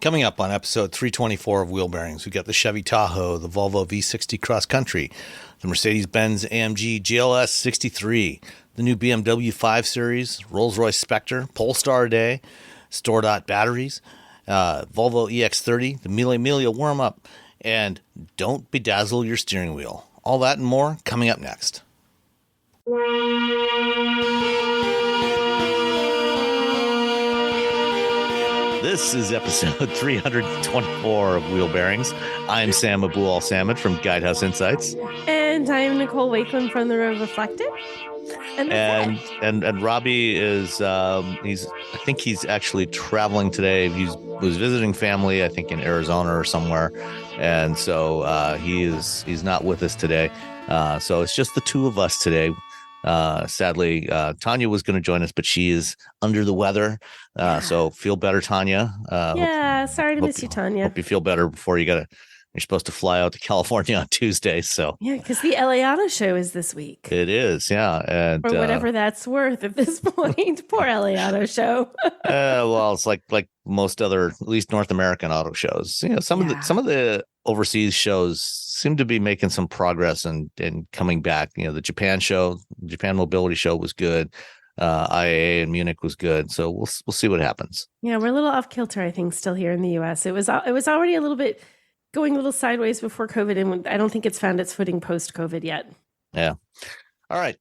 Coming up on episode 324 of Wheel Bearings, we got the Chevy Tahoe, the Volvo V60 Cross-Country, the Mercedes-AMG GLS 63, the new BMW 5 Series, Rolls-Royce Spectre, Polestar Day, Store.Dot batteries, Volvo EX30, the Mille Miglia Warmup, and don't bedazzle your steering wheel. All that and more coming up next. This is episode 324 of Wheel Bearings. I'm Sam Abul-Al-Samad from Guidehouse Insights. And I'm Nicole Wakeland from the Road Reflected. And Robbie is I think he's actually traveling today. Was visiting family, I think in Arizona or somewhere, and so he's not with us today. So it's just the two of us today. Sadly, Tanya was going to join us, but she is under the weather. So feel better, Tanya. Sorry to miss you, Tanya. Hope you feel better before you're supposed to fly out to California on Tuesday. So yeah, because the LA Auto Show is this week. It is, yeah, and for whatever that's worth at this point. Poor LA Auto Show. Well, it's like most other, at least North American auto shows. You know, some of the overseas shows seem to be making some progress and coming back. You know, the Japan Mobility Show was good. IAA in Munich was good. So we'll see what happens. Yeah, we're a little off kilter, I think, still here in the U.S. It was already a little bit going a little sideways before COVID, and I don't think it's found its footing post-COVID yet. Yeah. All right.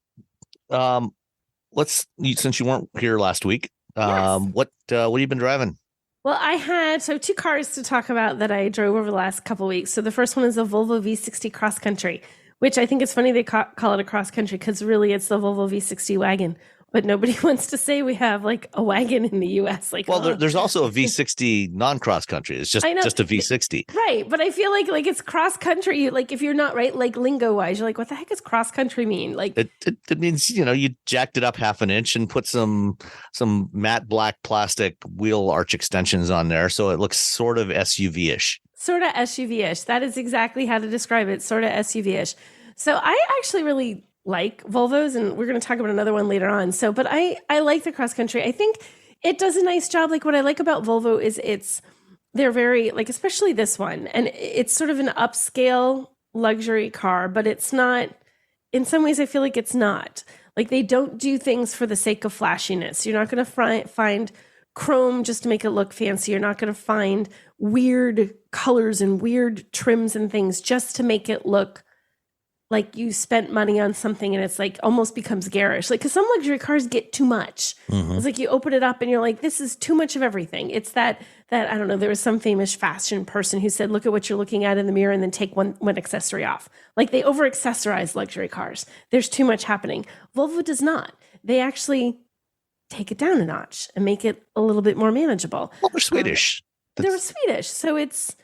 Since you weren't here last week, yes. What have you been driving? Well, I had two cars to talk about that I drove over the last couple of weeks. So the first one is the Volvo V60 Cross-Country, which I think it's funny they call it a cross-country because really it's the Volvo V60 wagon. But nobody wants to say we have like a wagon in the U.S. There's also a V60 non-cross country. It's just a V60, right? But I feel like it's cross country. Like if you're not right, like lingo wise, you're like, what the heck does cross country mean? Like it means you jacked it up half an inch and put some matte black plastic wheel arch extensions on there, so it looks sort of SUV-ish. Sort of SUV-ish. That is exactly how to describe it. Sort of SUV-ish. So I actually really like Volvos, and we're going to talk about another one later on. So, but I like the cross country. I think it does a nice job. Like what I like about Volvo is they're very, like, especially this one, and it's sort of an upscale luxury car, but it's not, in some ways I feel like it's not. Like they don't do things for the sake of flashiness. You're not going to find chrome just to make it look fancy. You're not going to find weird colors and weird trims and things just to make it look like you spent money on something and it's like almost becomes garish. Like, because some luxury cars get too much. Mm-hmm. It's like you open it up and you're like, this is too much of everything. It's that I don't know, there was some famous fashion person who said, look at what you're looking at in the mirror and then take one accessory off. Like they over accessorize luxury cars. There's too much happening. Volvo does not. They actually take it down a notch and make it a little bit more manageable. Well, they're Swedish. They're Swedish. So it's,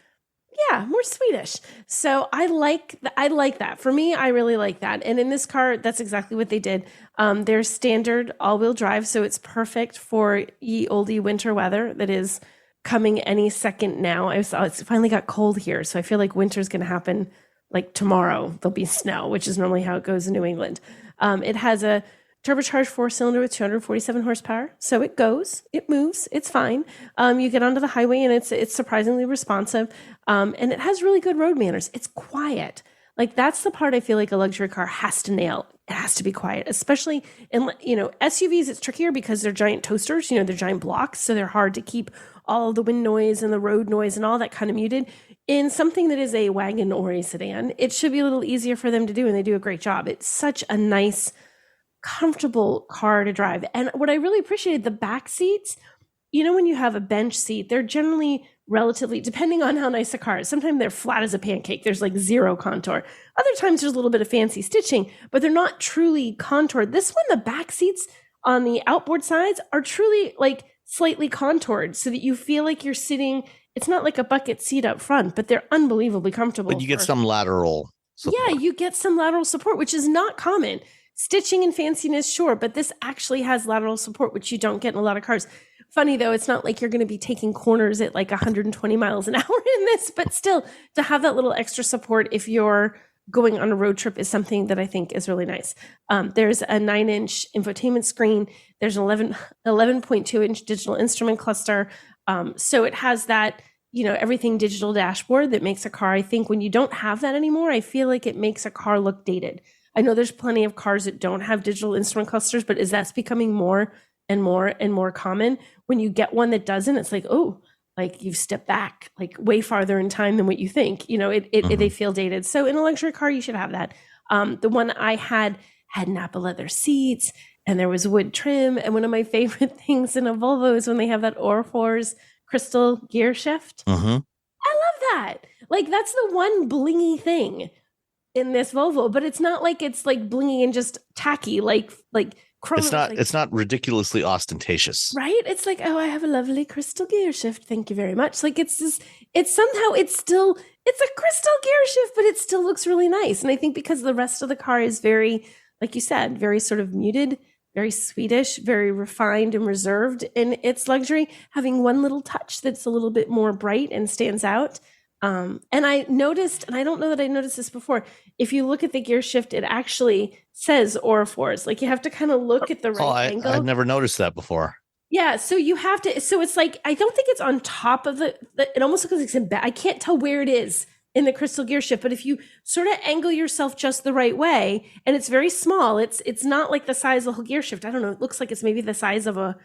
yeah, more Swedish. So I like that. For me, I really like that. And in this car, that's exactly what they did. They're standard all-wheel drive, so it's perfect for ye olde winter weather that is coming any second now. It's finally got cold here, so I feel like winter's going to happen like tomorrow. There'll be snow, which is normally how it goes in New England. It has a turbocharged 4-cylinder with 247 horsepower. So it goes, it moves, it's fine. You get onto the highway and it's surprisingly responsive. And it has really good road manners. It's quiet. Like that's the part I feel like a luxury car has to nail. It has to be quiet, especially in, SUVs, it's trickier because they're giant toasters, they're giant blocks. So they're hard to keep all of the wind noise and the road noise and all that kind of muted. In something that is a wagon or a sedan, it should be a little easier for them to do. And they do a great job. It's such a nice, comfortable car to drive. And what I really appreciated, the back seats, when you have a bench seat, they're generally relatively, depending on how nice a car is, sometimes they're flat as a pancake. There's like zero contour. Other times there's a little bit of fancy stitching, but they're not truly contoured. This one, the back seats on the outboard sides are truly like slightly contoured so that you feel like you're sitting, it's not like a bucket seat up front, but they're unbelievably comfortable. But you get some lateral support. Yeah, you get some lateral support, which is not common. Stitching and fanciness, sure, but this actually has lateral support, which you don't get in a lot of cars. Funny though, it's not like you're going to be taking corners at like 120 miles an hour in this, but still to have that little extra support if you're going on a road trip is something that I think is really nice. There's a 9-inch infotainment screen. There's an 11.2-inch digital instrument cluster. So it has that everything digital dashboard that makes a car. I think when you don't have that anymore, I feel like it makes a car look dated. I know there's plenty of cars that don't have digital instrument clusters, but as that's becoming more and more and more common, when you get one that doesn't, it's like, oh, like you've stepped back like way farther in time than what you think. They feel dated. So in a luxury car, you should have that. The one I had Napa leather seats and there was wood trim. And one of my favorite things in a Volvo is when they have that Orfor's crystal gear shift. I love that. Like that's the one blingy thing in this Volvo, but it's not like it's like blingy and just tacky, like chrome. It's not ridiculously ostentatious, right? It's like, oh, I have a lovely crystal gear shift. Thank you very much. Like it's a crystal gear shift, but it still looks really nice. And I think because the rest of the car is very, like you said, very sort of muted, very Swedish, very refined and reserved in its luxury, having one little touch that's a little bit more bright and stands out. And I noticed, and I don't know that I noticed this before, if you look at the gear shift, it actually says Orfor's. Like you have to kind of look at the right angle. I've never noticed that before. Yeah, so you have to, so it's like, I don't think it's on top of it almost looks like it's in back. I can't tell where it is in the crystal gear shift, but if you sort of angle yourself just the right way, and it's very small, it's not like the size of the whole gear shift. I don't know, it looks like it's maybe the size of a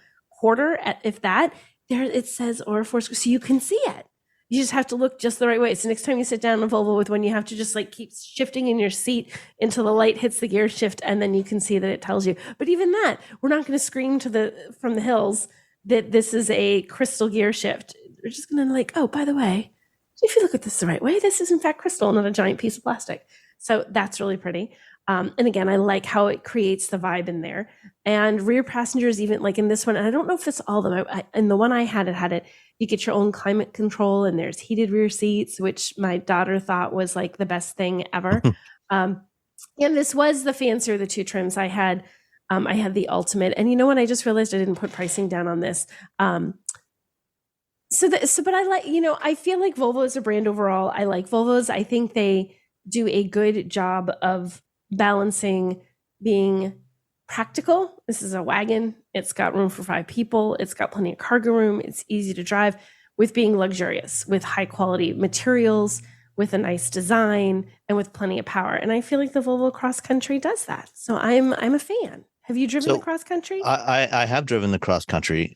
quarter, if that. There it says Orfor's, so you can see it. You just have to look just the right way. So next time you sit down in a Volvo with one, you have to just like keep shifting in your seat until the light hits the gear shift, and then you can see that it tells you. But even that, we're not going to scream from the hills that this is a crystal gear shift. We're just going to like, oh, by the way, if you look at this the right way, this is in fact crystal, not a giant piece of plastic. So that's really pretty. And again, I like how it creates the vibe in there. And rear passengers, even like in this one, and I don't know if it's all of them. In the one I had it. You get your own climate control, and there's heated rear seats, which my daughter thought was like the best thing ever. And this was the fancier of the two trims. I had the Ultimate, and you know what? I just realized I didn't put pricing down on this. But I like, I feel like Volvo is a brand overall. I like Volvos. I think they do a good job of balancing being practical. This is a wagon. It's got room for 5 people. It's got plenty of cargo room. It's easy to drive, with being luxurious, with high quality materials, with a nice design, and with plenty of power. And I feel like the Volvo Cross-Country does that. So I'm a fan. Have you driven the Cross-Country? I have driven the Cross-Country.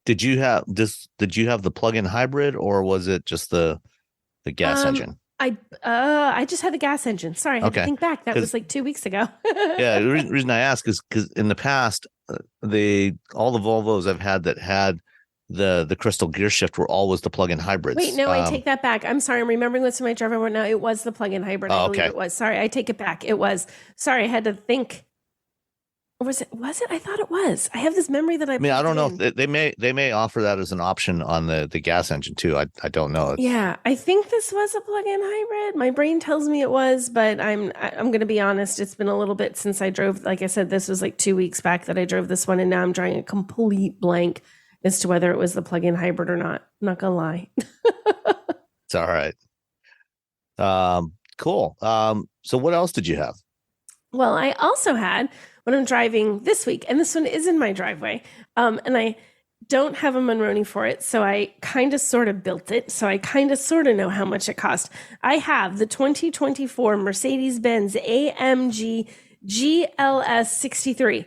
Did you have the plug-in hybrid, or was it just the gas engine? I just had the gas engine. Sorry, I had to think back. That was like 2 weeks ago. Yeah, the reason I ask is because in the past, all the Volvos I've had that had the crystal gear shift were always the plug-in hybrids. Wait, no, I take that back. I'm sorry. I'm remembering what's in my driver right now. It was the plug-in hybrid. I believe it was. Sorry, I take it back. It was. Sorry, I had to think. Was it? I thought it was. I have this memory that I mean, I don't know if they may offer that as an option on the gas engine too. I don't know. Yeah, I think this was a plug-in hybrid. My brain tells me it was, but I'm going to be honest. It's been a little bit since I drove. Like I said, this was like 2 weeks back that I drove this one, and now I'm drawing a complete blank as to whether it was the plug-in hybrid or not. I'm not gonna lie. It's all right. Cool. So what else did you have? Well, I also had, when I'm driving this week, and this one is in my driveway, and I don't have a Monroney for it, so I kind of sort of built it, so I kind of sort of know how much it cost. I have the 2024 Mercedes-Benz AMG GLS 63.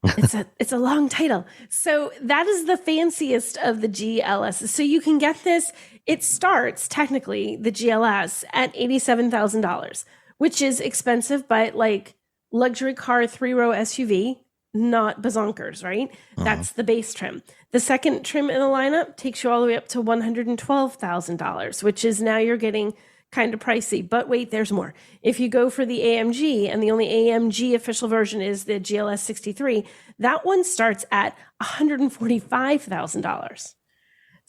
It's a long title. So that is the fanciest of the GLS. So you can get this. It starts technically, the GLS, at $87,000, which is expensive, but like luxury car 3-row SUV, not bazonkers, right? That's the base trim. The second trim in the lineup takes you all the way up to $112,000, which is, now you're getting kind of pricey. But wait, there's more. If you go for the AMG, and the only AMG official version is the GLS 63, that one starts at $145,000.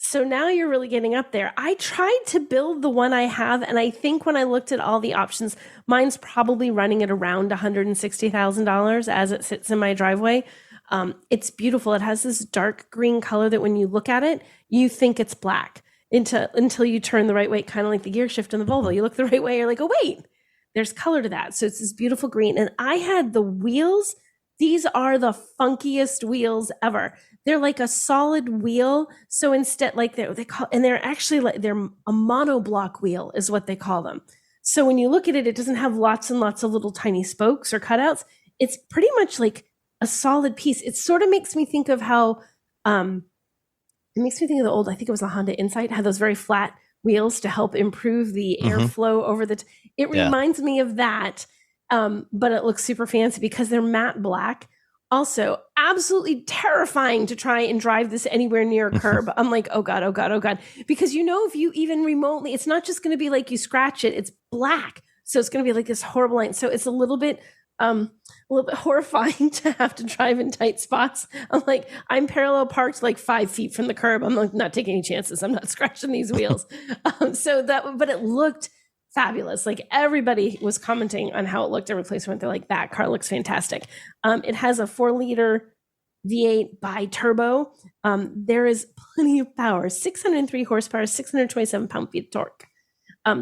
So now you're really getting up there. I tried to build the one I have, and I think when I looked at all the options, mine's probably running at around $160,000 as it sits in my driveway. It's beautiful. It has this dark green color that when you look at it, you think it's black until you turn the right way, kind of like the gear shift in the Volvo. You look the right way, you're like, oh, wait, there's color to that. So it's this beautiful green. And I had the wheels, These are the funkiest wheels ever. They're like a solid wheel. So instead, like they're actually like they're a monoblock wheel is what they call them. So when you look at it, it doesn't have lots and lots of little tiny spokes or cutouts. It's pretty much like a solid piece. It sort of makes me think of how, it makes me think of the old, I think it was the Honda Insight, had those very flat wheels to help improve the airflow over the, it reminds me of that. But it looks super fancy because they're matte black. Also, absolutely terrifying to try and drive this anywhere near a curb. I'm like, oh God, oh God, oh God. Because if you even remotely, it's not just going to be like you scratch it, it's black. So it's going to be like this horrible line. So it's a little bit horrifying to have to drive in tight spots. I'm parallel parked like 5 feet from the curb. I'm like, not taking any chances. I'm not scratching these wheels. But it looked fabulous. Like everybody was commenting on how it looked every place I went. They're like, that car looks fantastic. It has a 4-liter V8 bi-turbo. There is plenty of power, 603 horsepower, 627 pound-feet of torque.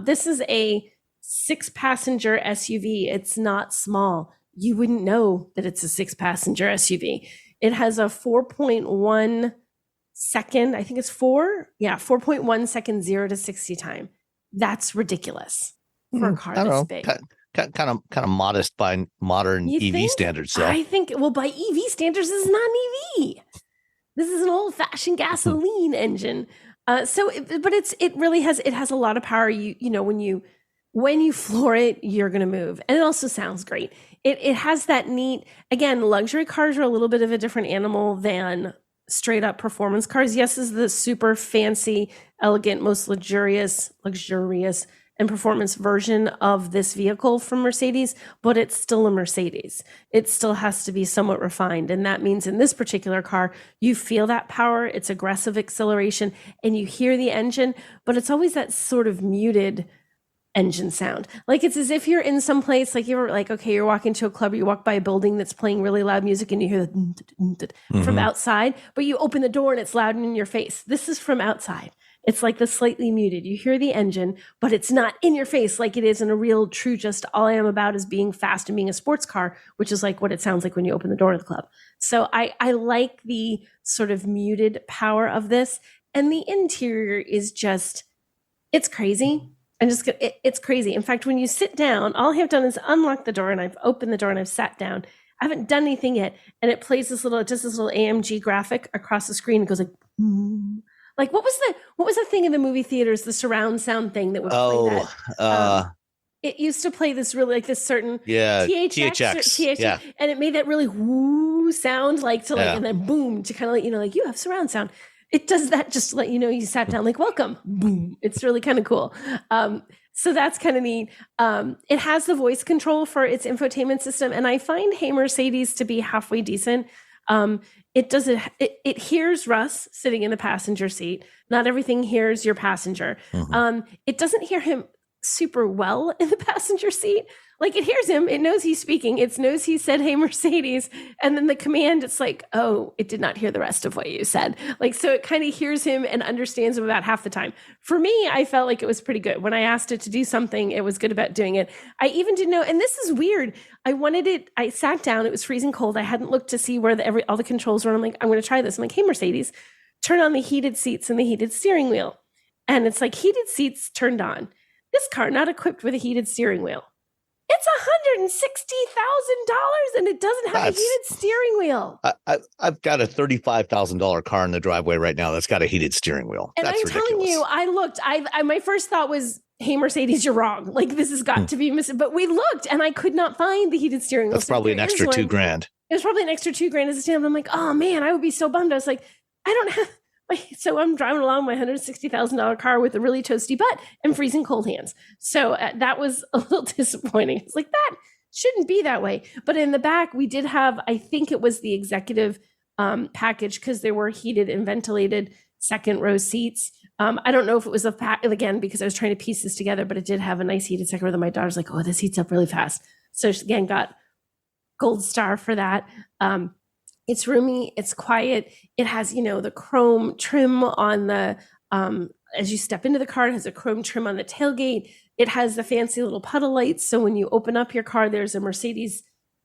This is a 6-passenger SUV. It's not small. You wouldn't know that it's a 6-passenger SUV. It has a 4.1 second, I think it's 4.1 second 0 to 60 time. That's ridiculous for a car this big. Kind of modest by modern EV standards. So I think, by EV standards, this is not an EV. This is an old-fashioned gasoline engine. It really has a lot of power. When you floor it, you're going to move, and it also sounds great. It has that neat. Again, luxury cars are a little bit of a different animal than straight up performance cars. Yes, this is the super fancy, elegant, most luxurious and performance version of this vehicle from Mercedes, but it's still a Mercedes. It still has to be somewhat refined. And that means in this particular car, you feel that power, it's aggressive acceleration, and you hear the engine, but it's always that sort of muted engine sound. Like it's as if you're in some place, like you're like, okay, you're walking to a club, or you walk by a building that's playing really loud music and you hear the from outside, but you open the door and it's loud and in your face. This is from outside. It's like the slightly muted. You hear the engine, but it's not in your face like it is in a real true, just all I am about is being fast and being a sports car, which is like what it sounds like when you open the door of the club. So I like the sort of muted power of this. And the interior is just, it's crazy. It's crazy. In fact, when you sit down, all I have done is unlock the door and I've opened the door and I've sat down. I haven't done anything yet. And it plays this little AMG graphic across the screen. It goes like, like what was the thing in the movie theaters, the surround sound thing that would play that? It used to play this really like this certain THX, and it made that really whoo sound and then boom to kind of let you know like you have surround sound. It does that just to let you know you sat down, like welcome, boom. It's really kind of cool. So that's kind of neat. It has the voice control for its infotainment system, and I find Hey Mercedes to be halfway decent. It hears Russ sitting in the passenger seat. Not everything hears your passenger. It doesn't hear him super well in the passenger seat. Like it hears him, it knows he's speaking, it knows he said, "Hey Mercedes," and then the command, it's like, oh, it did not hear the rest of what you said. Like, so it kind of hears him and understands him about half the time. For me, I felt like it was pretty good. When I asked it to do something, it was good about doing it. I even didn't know, and this is weird. I sat down, it was freezing cold. I hadn't looked to see where all the controls were. I'm like, I'm going to try this. I'm like, "Hey Mercedes, turn on the heated seats and the heated steering wheel." And it's like heated seats turned on. This car not equipped with a heated steering wheel. It's $160,000 and it doesn't have a heated steering wheel. I've got a $35,000 car in the driveway right now that's got a heated steering wheel. And that's ridiculous. Telling you, I looked. My first thought was, "Hey Mercedes, you're wrong. Like this has got to be missing." But we looked and I could not find the heated steering wheel. That's probably an extra $2,000. It was probably an extra $2,000 as a stand-up. I'm like, oh man, I would be so bummed. I was like, I don't have. So I'm driving along my $160,000 car with a really toasty butt and freezing cold hands. So that was a little disappointing. It's like, that shouldn't be that way. But in the back, we did have, I think it was the executive package, because there were heated and ventilated second row seats. I don't know if it was again, because I was trying to piece this together, but it did have a nice heated second row that my daughter's like, "Oh, this heats up really fast." So she again got gold star for that. It's roomy, it's quiet. It has, the chrome trim on the, as you step into the car, it has a chrome trim on the tailgate. It has the fancy little puddle lights. So when you open up your car, there's a Mercedes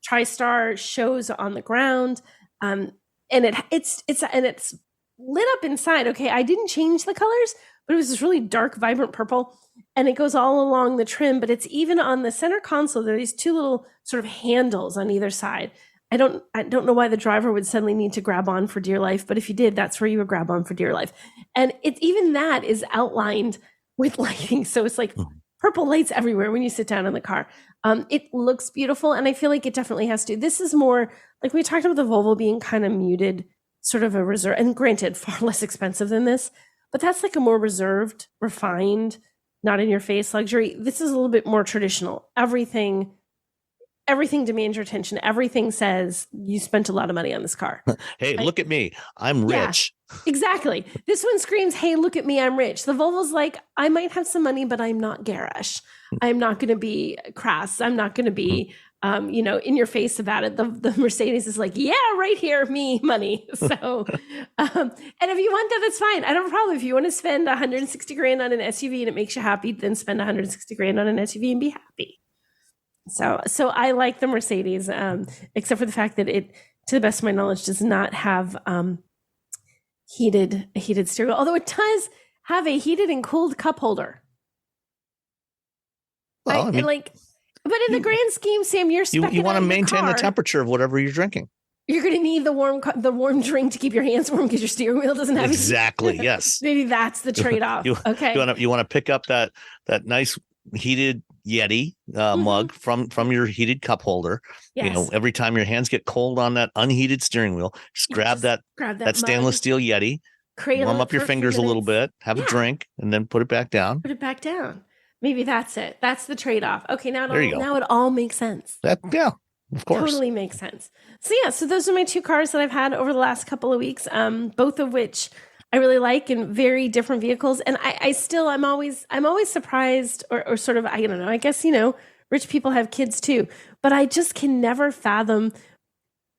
TriStar shows on the ground. And it's lit up inside. Okay, I didn't change the colors, but it was this really dark, vibrant purple, and it goes all along the trim. But it's even on the center console. There are these two little sort of handles on either side. I don't know why the driver would suddenly need to grab on for dear life, but if you did, that's where you would grab on for dear life. And even that is outlined with lighting, so it's like purple lights everywhere when you sit down in the car. It looks beautiful, and I feel like it definitely has to. This is more like we talked about the Volvo being kind of muted, sort of a reserve, and granted, far less expensive than this, but that's like a more reserved, refined, not in your face luxury. This is a little bit more traditional. Everything demands your attention. Everything says you spent a lot of money on this car. Hey, look at me. I'm rich. Yeah, exactly. This one screams, hey, look at me. I'm rich. The Volvo's like, I might have some money, but I'm not garish. I'm not going to be crass. I'm not going to be, in your face about it. The Mercedes is like, yeah, right here, me, money. So, and if you want that, that's fine. I don't have a problem. If you want to spend 160 grand on an SUV and it makes you happy, then spend 160 grand on an SUV and be happy. So I like the Mercedes, except for the fact that it, to the best of my knowledge, does not have heated steering wheel, although it does have a heated and cooled cup holder. Well, but in the grand scheme, Sam, you want to maintain the temperature of whatever you're drinking. You're going to need the warm drink to keep your hands warm because your steering wheel doesn't have exactly. Yes, maybe that's the trade-off. Okay, you want to pick up that nice heated Yeti mug from your heated cup holder. Yes. Every time your hands get cold on that unheated steering wheel, just grab that stainless steel Yeti, warm up your fingers a little bit, have a drink, and then put it back down. Maybe that's it. That's the trade-off. Okay, now it all makes sense. Of course. Totally makes sense. So those are my two cars that I've had over the last couple of weeks, both of which I really like, in very different vehicles. And I'm always surprised or sort of, I don't know, I guess, rich people have kids too, but I just can never fathom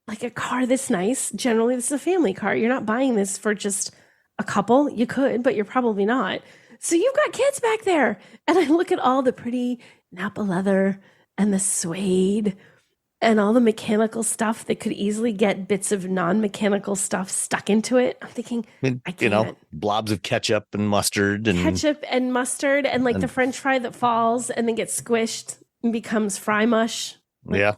like a car this nice. Generally, this is a family car. You're not buying this for just a couple. You could, but you're probably not. So you've got kids back there. And I look at all the pretty Napa leather and the suede and all the mechanical stuff that could easily get bits of non-mechanical stuff stuck into it. I'm thinking, I can't. Blobs of ketchup and mustard. And like the French fry that falls and then gets squished and becomes fry mush. Those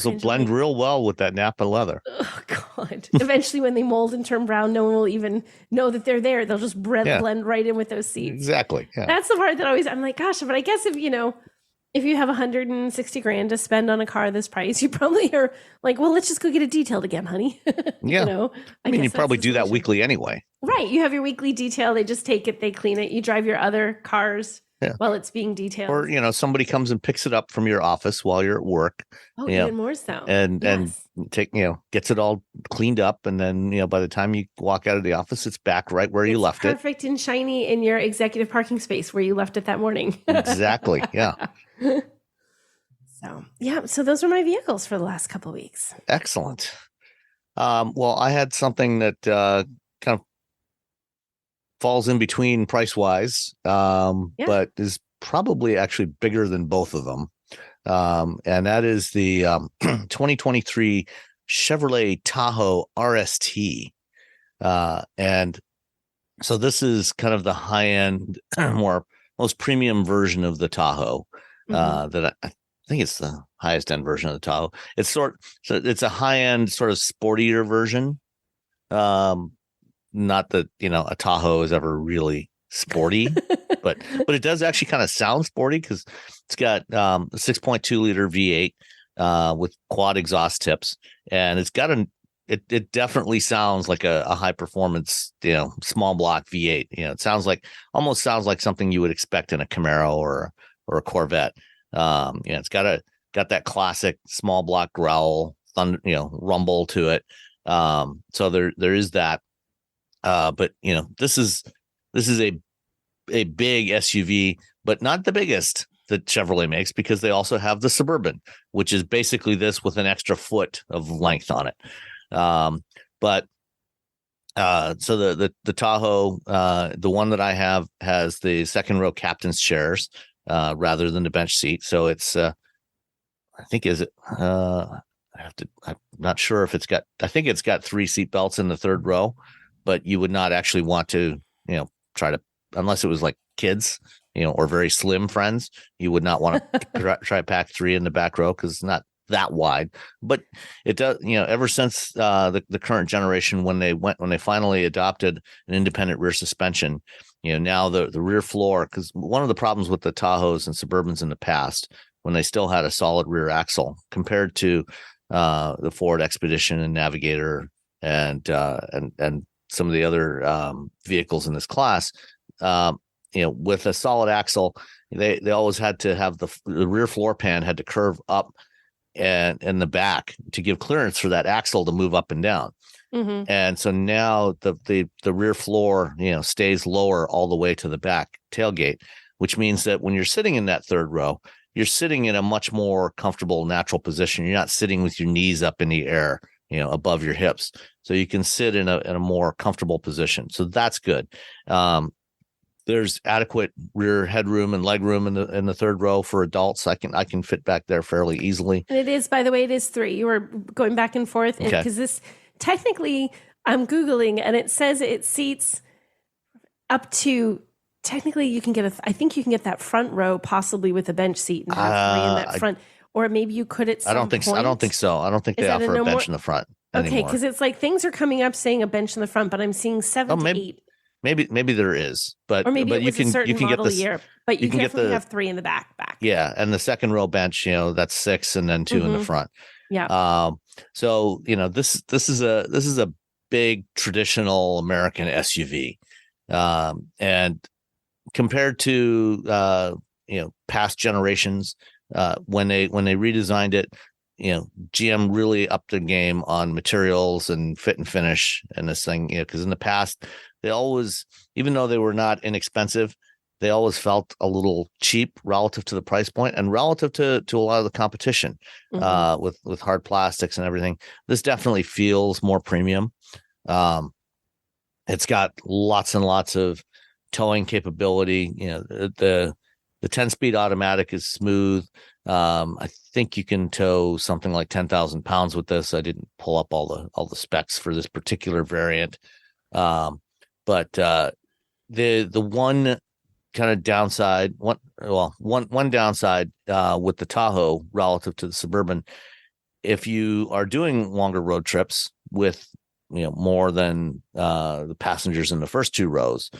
will blend real well with that Napa leather. Oh, God. Eventually, when they mold and turn brown, no one will even know that they're there. They'll just blend right in with those seats. Exactly. Yeah. That's the part that I'm like, gosh, but I guess if you have 160 grand to spend on a car this price, you probably are like, well, let's just go get it detailed again, honey. Yeah. You probably do that weekly anyway. Right. You have your weekly detail. They just take it, they clean it. You drive your other cars while it's being detailed. Or, somebody comes and picks it up from your office while you're at work. Oh, even more so. And gets it all cleaned up. And then, by the time you walk out of the office, it's back right where you left it. Perfect and shiny in your executive parking space where you left it that morning. Exactly. Yeah. So those were my vehicles for the last couple of weeks. Excellent. Well, I had something that kind of falls in between price wise, but is probably actually bigger than both of them. And that is the 2023 Chevrolet Tahoe RST. And so this is kind of the high end, most premium version of the Tahoe. That I think it's the highest end version of the Tahoe. It's a high end sort of sportier version. Not that a Tahoe is ever really sporty, but it does actually kind of sound sporty because it's got a 6.2 liter V8 with quad exhaust tips, and it's got it definitely sounds like a high performance small block V8. It almost sounds like something you would expect in a Camaro or a Corvette. It's got that classic small block growl, thunder, rumble to it. So there is that. But this is a big SUV, but not the biggest that Chevrolet makes, because they also have the Suburban, which is basically this with an extra foot of length on it. So the Tahoe, the one that I have, has the second row captain's chairs rather than the bench seat. So it's I think is it. I'm not sure if it's got. I think it's got 3 seat belts in the third row, but you would not actually want to, try to, unless it was like kids, or very slim friends. You would not want to try to pack 3 in the back row because it's not that wide. But it does. Ever since the current generation, when they finally adopted an independent rear suspension, now the rear floor, because one of the problems with the Tahoes and Suburbans in the past, when they still had a solid rear axle compared to the Ford Expedition and Navigator and some of the other vehicles in this class, with a solid axle, they always had to have the rear floor pan had to curve up and in the back to give clearance for that axle to move up and down. Mm-hmm. And so now the rear floor, stays lower all the way to the back tailgate, which means that when you're sitting in that third row, you're sitting in a much more comfortable, natural position. You're not sitting with your knees up in the air, above your hips. So you can sit in a more comfortable position. So that's good. There's adequate rear headroom and legroom in the third row for adults. I can fit back there fairly easily. And it is, by the way, it is 3. You were going back and forth because this technically, I'm Googling and it says it seats up to. Technically, you can get I think you can get that front row possibly with a bench seat and have 3 in that front, or maybe you could at some point. I don't think so. I don't think they offer a bench in the front anymore. Okay, because it's like things are coming up saying a bench in the front, but I'm seeing 7 to 8. Maybe there is, but or maybe you can get this year, but you definitely have 3 in the back. Yeah, and the second row bench, that's 6 and then 2 in the front. Yeah. So this is a big traditional American SUV, and compared to past generations, when they redesigned it, GM really upped the game on materials and fit and finish and this thing, because in the past they always, even though they were not inexpensive, they always felt a little cheap relative to the price point and relative to a lot of the competition, with hard plastics and everything. This definitely feels more premium. It's got lots and lots of towing capability. The 10-speed automatic is smooth. I think you can tow something like 10,000 pounds with this. I didn't pull up all the specs for this particular variant. But the one kind of downside, one downside with the Tahoe relative to the Suburban, if you are doing longer road trips with more than the passengers in the first 2 rows,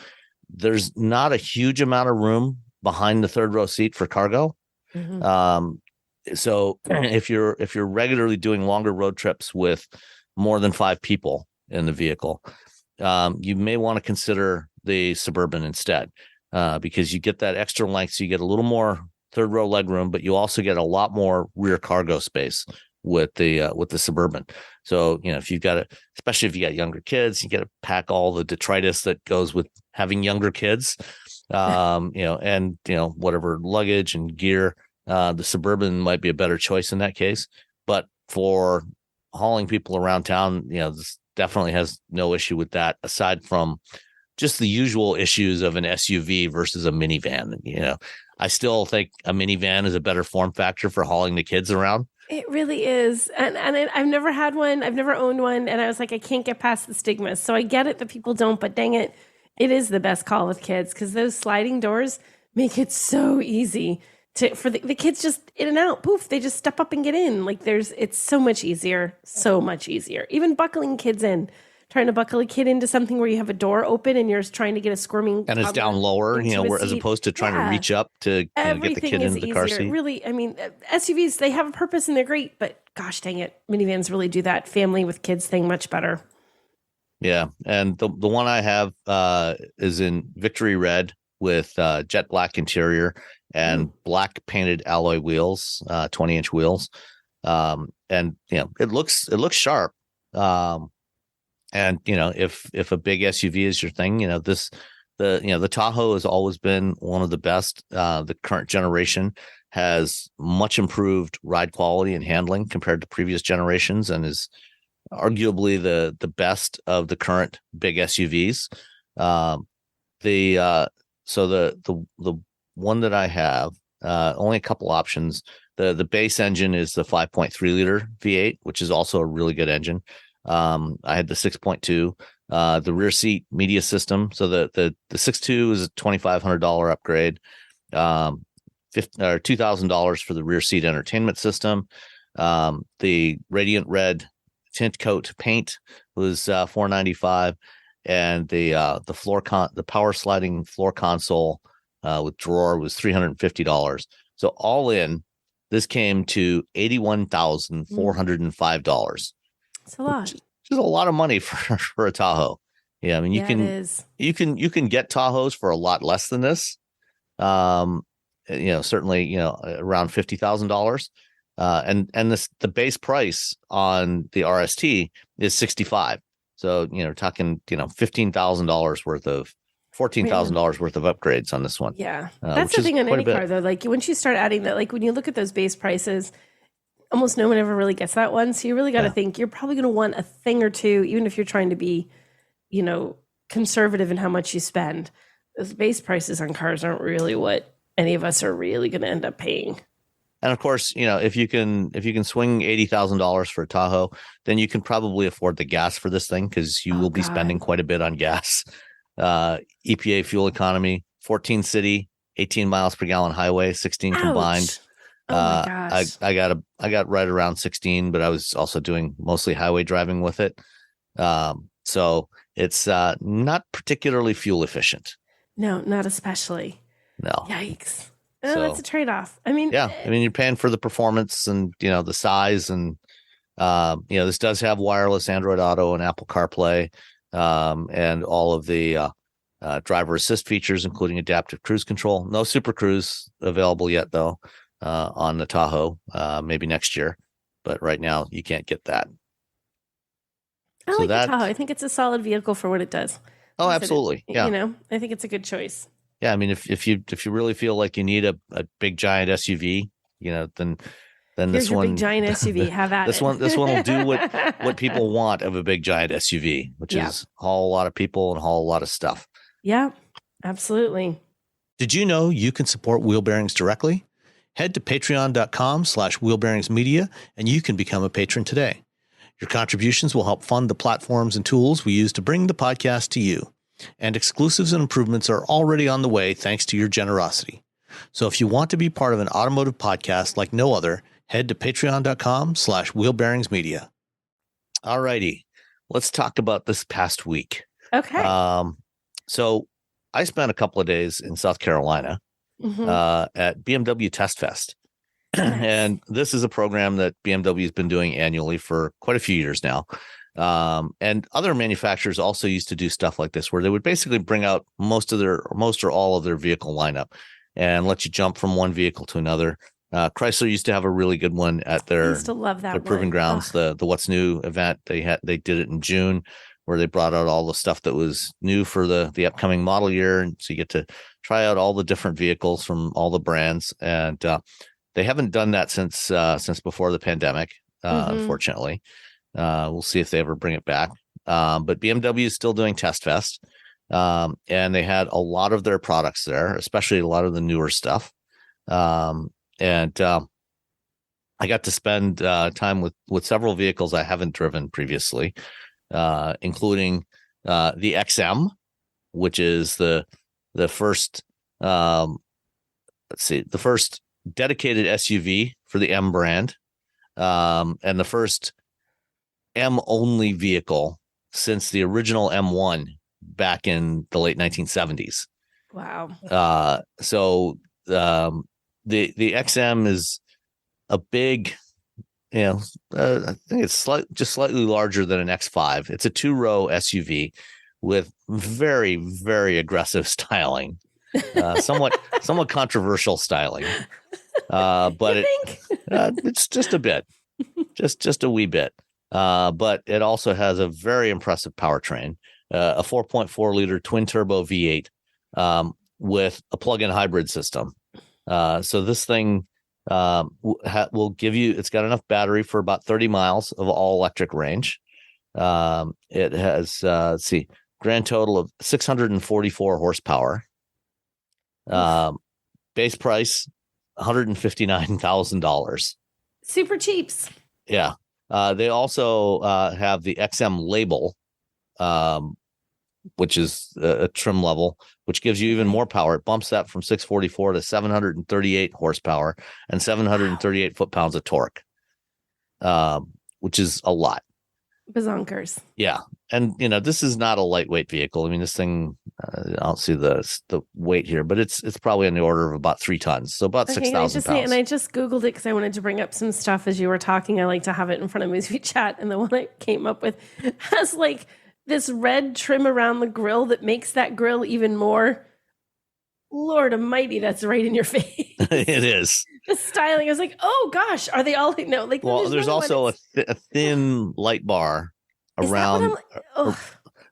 there's not a huge amount of room behind the third row seat for cargo. Mm-hmm. So if you're regularly doing longer road trips with more than 5 people in the vehicle, you may want to consider the Suburban instead, because you get that extra length. So you get a little more third row legroom, but you also get a lot more rear cargo space with the Suburban. So if you've got especially if you got younger kids, you got to pack all the detritus that goes with having younger kids, and whatever luggage and gear. The Suburban might be a better choice in that case. But for hauling people around town, this definitely has no issue with that, aside from just the usual issues of an SUV versus a minivan. I still think a minivan is a better form factor for hauling the kids around. It really is. And I've never had one. I've never owned one. And I was like, I can't get past the stigma. So I get it that people don't, but dang it, it is the best call with kids, because those sliding doors make it so easy for the kids, just in and out. Poof, they just step up and get in. Like it's so much easier. So much easier. Even buckling kids in. Trying to buckle a kid into something where you have a door open and you're trying to get a squirming and it's down lower, as opposed to trying to reach up to get the kid into the car seat. Really, I mean, SUVs, they have a purpose and they're great, but gosh dang it, minivans really do that family with kids thing much better. Yeah, and the one I have is in Victory Red with jet black interior and black painted alloy wheels, 20-inch wheels, and it looks sharp. And if a big SUV is your thing, the Tahoe has always been one of the best. The current generation has much improved ride quality and handling compared to previous generations, and is arguably the best of the current big SUVs. So the one that I have Only a couple options. The base engine is the 5.3 liter V8, which is also a really good engine. I had the 6.2. The rear seat media system. So the 6.2 is a $2,500 upgrade. $2,000 for the rear seat entertainment system. The radiant red tint coat paint was $495, and the power sliding floor console with drawer was $350. So all in, this came to $81,405. It's a lot. Which is a lot of money for a Tahoe. Yeah, I mean you can get Tahoes for a lot less than this. Certainly, around $50,000. And the base price on the RST is $65,000. So, talking, $15,000 worth of $14,000 worth of upgrades on this one. Yeah. That's the thing on any car though. Like once you start adding that, like when you look at those base prices, almost no one ever really gets that one. So you really got to think you're probably going to want a thing or two, even if you're trying to be, conservative in how much you spend. Those base prices on cars aren't really what any of us are really going to end up paying. And of course, if you can swing $80,000 for a Tahoe, then you can probably afford the gas for this thing, because you will be spending quite a bit on gas. EPA fuel economy, 14 city, 18 miles per gallon highway, 16 combined. Oh my gosh. I got right around 16, but I was also doing mostly highway driving with it. So it's not particularly fuel efficient. No, not especially. No. Yikes. Oh, so, that's a trade-off. I mean, you're paying for the performance and, the size, and, this does have wireless Android Auto and Apple CarPlay, and all of the driver assist features, including adaptive cruise control. No Super Cruise available yet, though, on the Tahoe, maybe next year. But right now, you can't get that. I like the Tahoe. I think it's a solid vehicle for what it does. Oh, absolutely. Yeah. I think it's a good choice. Yeah, I mean, if you really feel like you need a big giant SUV, then here's this one, big giant SUV, have at this one will do what people want of a big giant SUV, which is haul a lot of people and haul a lot of stuff. Yeah, absolutely. Did you know you can support Wheel Bearings directly? Head to patreon.com/wheelbearingsmedia and you can become a patron today. Your contributions will help fund the platforms and tools we use to bring the podcast to you. And exclusives and improvements are already on the way thanks to your generosity. So if you want to be part of an automotive podcast like no other, head to patreon.com/wheelbearingsmedia. All righty. Let's talk about this past week. Okay. So I spent a couple of days in South Carolina at BMW Test Fest. Nice. And this is a program that BMW has been doing annually for quite a few years now. And other manufacturers also used to do stuff like this, where they would basically bring out most or all of their vehicle lineup and let you jump from one vehicle to another. Chrysler used to have a really good one at their Proving Grounds, the What's New event. They did it in June, where they brought out all the stuff that was new for the upcoming model year. And so you get to try out all the different vehicles from all the brands. And they haven't done that since before the pandemic, unfortunately. We'll see if they ever bring it back. But BMW is still doing Test Fest. And they had a lot of their products there, especially a lot of the newer stuff. And I got to spend time with several vehicles I haven't driven previously, including the XM, which is the first, the first dedicated SUV for the M brand, and the first M only vehicle since the original M1 back in the late 1970s. Wow. So the XM is a big, I think it's slightly larger than an X5. It's a 2-row SUV with very, very aggressive styling, somewhat controversial styling. But it's just a bit, just a wee bit. But it also has a very impressive powertrain, a 4.4 liter twin turbo V8 with a plug-in hybrid system. So this thing will give you, it's got enough battery for about 30 miles of all electric range. It has, grand total of 644 horsepower. Base price $159,000. Super cheaps. Yeah. They also have the XM label, which is a trim level, which gives you even more power. It bumps that from 644 to 738 horsepower and 738 foot-pounds of torque, which is a lot. Bazonkers. Yeah. And, this is not a lightweight vehicle. I mean, this thing, I don't see the weight here, but it's probably in the order of about 3 tons. So about 6,000 pounds. And I just Googled it because I wanted to bring up some stuff as you were talking. I like to have it in front of me as we chat. And the one I came up with has like this red trim around the grill that makes that grill even more, Lord almighty, that's right in your face. It is. The styling, I was like, oh gosh, are they all no? Like, well, there's also a thin light bar around.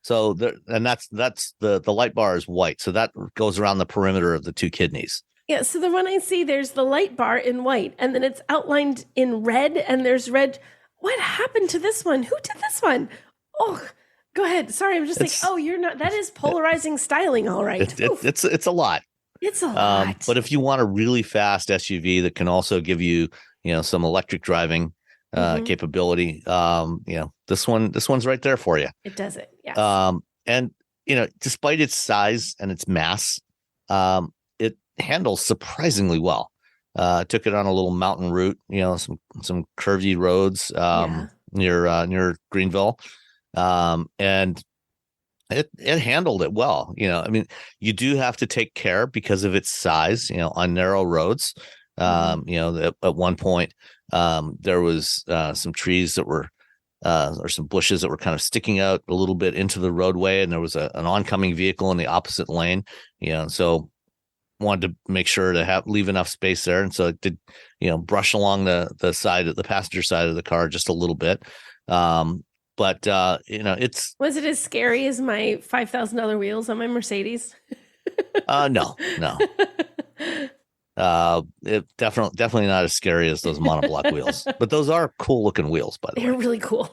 So that's the light bar is white, so that goes around the perimeter of the 2 kidneys. Yeah, so the one I see, there's the light bar in white, and then it's outlined in red, and there's red. What happened to this one? Who did this one? Oh, go ahead. Sorry, I'm just you're not. That is polarizing styling, all right. It's a lot. It's a lot. But if you want a really fast SUV that can also give you, some electric driving capability, this one's right there for you. It does it. Yeah. And despite its size and its mass, it handles surprisingly well. Took it on a little mountain route, some curvy roads near Greenville, and it handled it well. I mean, you do have to take care because of its size, on narrow roads. At one point, there was some trees that were or some bushes that were kind of sticking out a little bit into the roadway, and there was an oncoming vehicle in the opposite lane. So wanted to make sure to leave enough space there, and so it did, brush along the side of the passenger side of the car just a little bit. But it's was it as scary as my $5,000 wheels on my Mercedes? No. It definitely not as scary as those monoblock wheels, but those are cool looking wheels, by the way. They're really cool.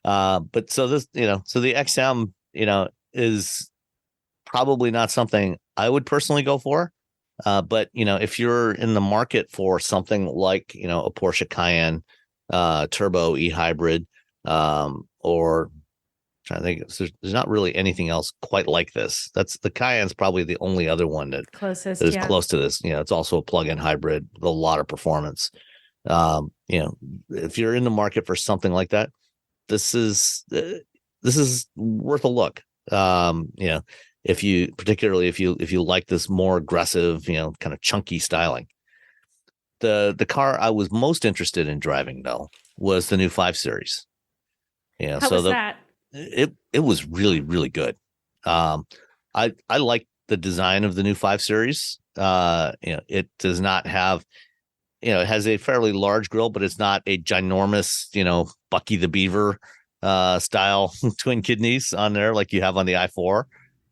But so this, so the XM, is probably not something I would personally go for. But if you're in the market for something like, a Porsche Cayenne, turbo e-hybrid, or trying to think, there's not really anything else quite like this. That's the Cayenne's probably the only other one that is close to this. It's also a plug-in hybrid with a lot of performance. If you're in the market for something like that, this is worth a look. If you like this more aggressive, kind of chunky styling. The car I was most interested in driving though was the new 5 Series. How was that? It was really, really good. I like the design of the new 5 Series. It does not have, it has a fairly large grille, but it's not a ginormous, Bucky the Beaver style twin kidneys on there like you have on the i4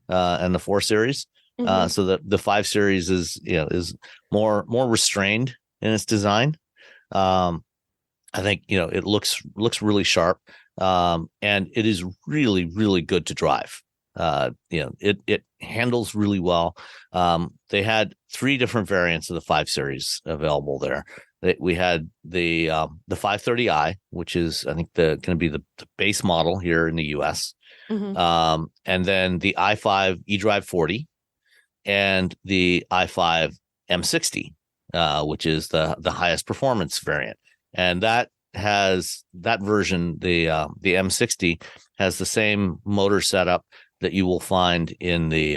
and the 4 Series. So the 5 Series is more restrained in its design. I think it looks really sharp. And it is really, really good to drive. It handles really well. They had 3 different variants of the 5 Series available there. We had the 530i, which is, I think, going to be the base model here in the US. And then the i5 eDrive 40 and the i5 M60, which is the highest performance variant. And that version, the M60, has the same motor setup that you will find in the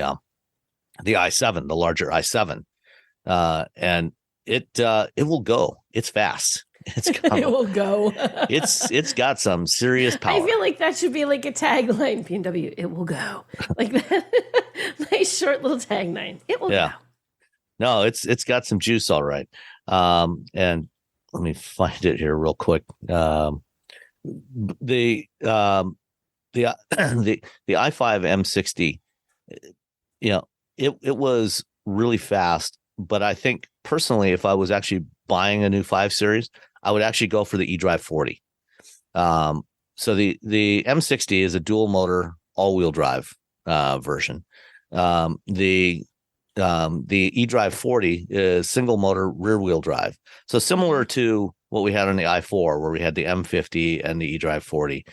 i7, the larger i7, and it will go. It's fast. It will go. It's got some serious power. I feel like that should be like a tagline. BMW, it will go. Like that. Nice short little tagline. It will go. No, it's got some juice, all right. And let me find it here real quick. The i5 M60, it was really fast, but I think personally, if I was actually buying a new 5 Series, I would actually go for the eDrive 40. So the M60 is a dual motor, all-wheel drive version. The the eDrive 40 is single motor rear wheel drive. So similar to what we had on the i4, where we had the M50 and the eDrive 40.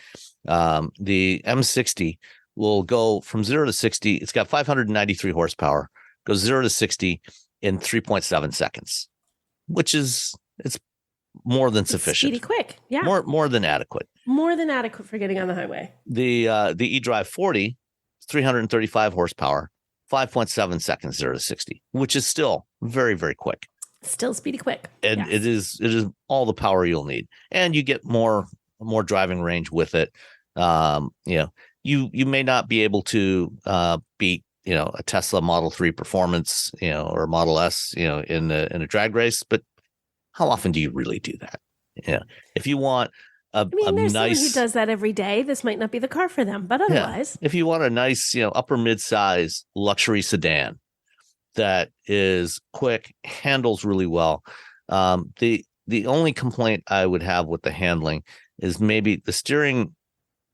The M60 will go from 0 to 60. It's got 593 horsepower, goes 0 to 60 in 3.7 seconds, which is it's more than sufficient. Speedy quick. Yeah. More than adequate. More than adequate for getting on the highway. The eDrive 40, 335 horsepower, 5.7 seconds 0 to 60, which is still very, very quick. Still speedy quick. And yes. it is all the power you'll need. And you get more driving range with it. You may not be able to beat a Tesla Model 3 Performance, or Model S, in a drag race, but how often do you really do that? If you want there's someone who does that every day. This might not be the car for them, but otherwise, if you want a nice, upper mid-size luxury sedan that is quick, handles really well. The only complaint I would have with the handling is maybe the steering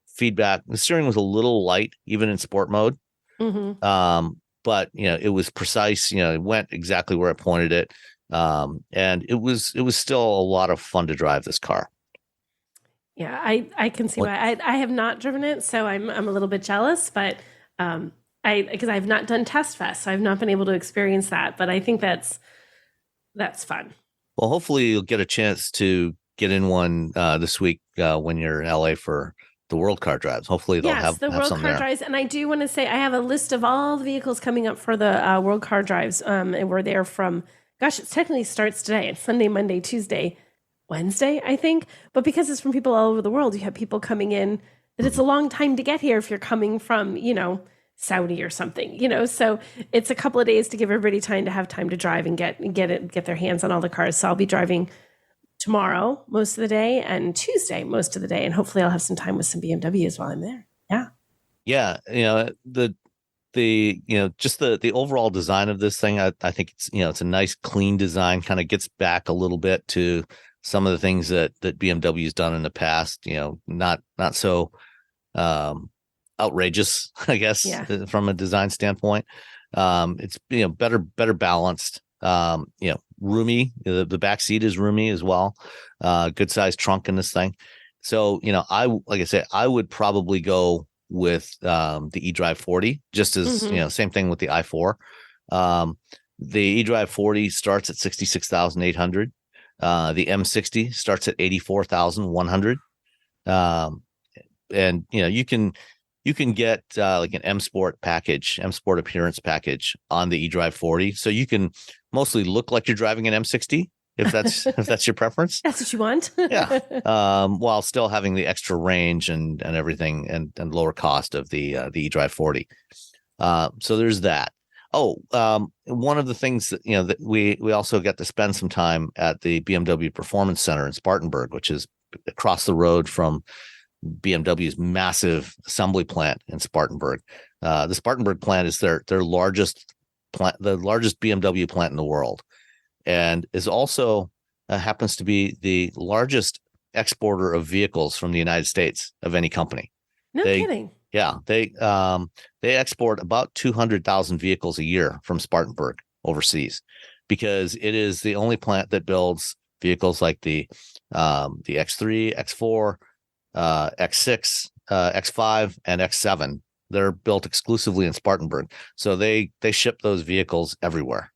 feedback. The steering was a little light, even in sport mode. Mm-hmm. But it was precise. It went exactly where I pointed it. And it was still a lot of fun to drive this car. Yeah, I can see why. I have not driven it, so I'm a little bit jealous, but because I've not done Test Fest, so I've not been able to experience that. But I think that's fun. Well, hopefully you'll get a chance to get in one this week when you're in LA for the World Car Drives. Hopefully they'll have the World Car Drives. And I do want to say I have a list of all the vehicles coming up for the World Car Drives. And we're there from, it technically starts today. It's Sunday, Monday, Tuesday, Wednesday, I think. But because it's from people all over the world, you have people coming in that it's a long time to get here if you're coming from, Saudi or something, so it's a couple of days to give everybody time to have time to drive and get their hands on all the cars. So I'll be driving tomorrow most of the day and Tuesday most of the day, and hopefully I'll have some time with some BMWs while I'm there. Yeah, just the overall design of this thing, I think it's a nice clean design, kind of gets back a little bit to some of the things that BMW's done in the past, not so outrageous, I guess, from a design standpoint. It's better balanced, roomy. The back seat is roomy as well. Good sized trunk in this thing. So I would probably go with the eDrive 40, just as same thing with the i4. The eDrive 40 starts at 66,800. The M60 starts at 84,100. And you can get like an M Sport appearance package on the eDrive 40. So you can mostly look like you're driving an M60 if that's your preference. That's what you want. Yeah. While still having the extra range and everything and lower cost of the eDrive 40. So there's that. One of the things that, that we also got to spend some time at the BMW Performance Center in Spartanburg, which is across the road from BMW's massive assembly plant in Spartanburg. The Spartanburg plant is their largest plant, the largest BMW plant in the world, and is also happens to be the largest exporter of vehicles from the United States of any company. No kidding. Yeah, they export about 200,000 vehicles a year from Spartanburg overseas, because it is the only plant that builds vehicles like the X3, X4, X6, X5, and X7. They're built exclusively in Spartanburg, so they ship those vehicles everywhere.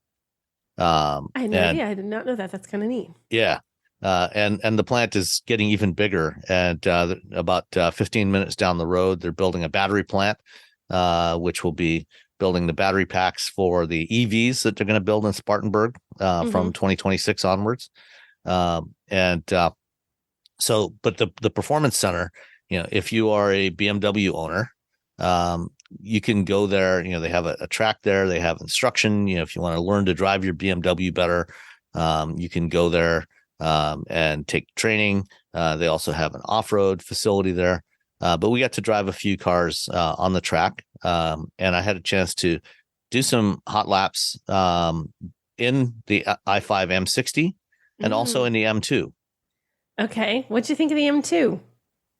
I had no idea. I did not know that. That's kind of neat. Yeah. And the plant is getting even bigger. And about 15 minutes down the road, they're building a battery plant, which will be building the battery packs for the EVs that they're going to build in Spartanburg from 2026 onwards. But the Performance Center, if you are a BMW owner, you can go there. They have a track there. They have instruction. If you want to learn to drive your BMW better, you can go there and take training. They also have an off-road facility there. But we got to drive a few cars on the track, and I had a chance to do some hot laps in the i5 M60 and also in the M2. Okay. What'd you think of the M2?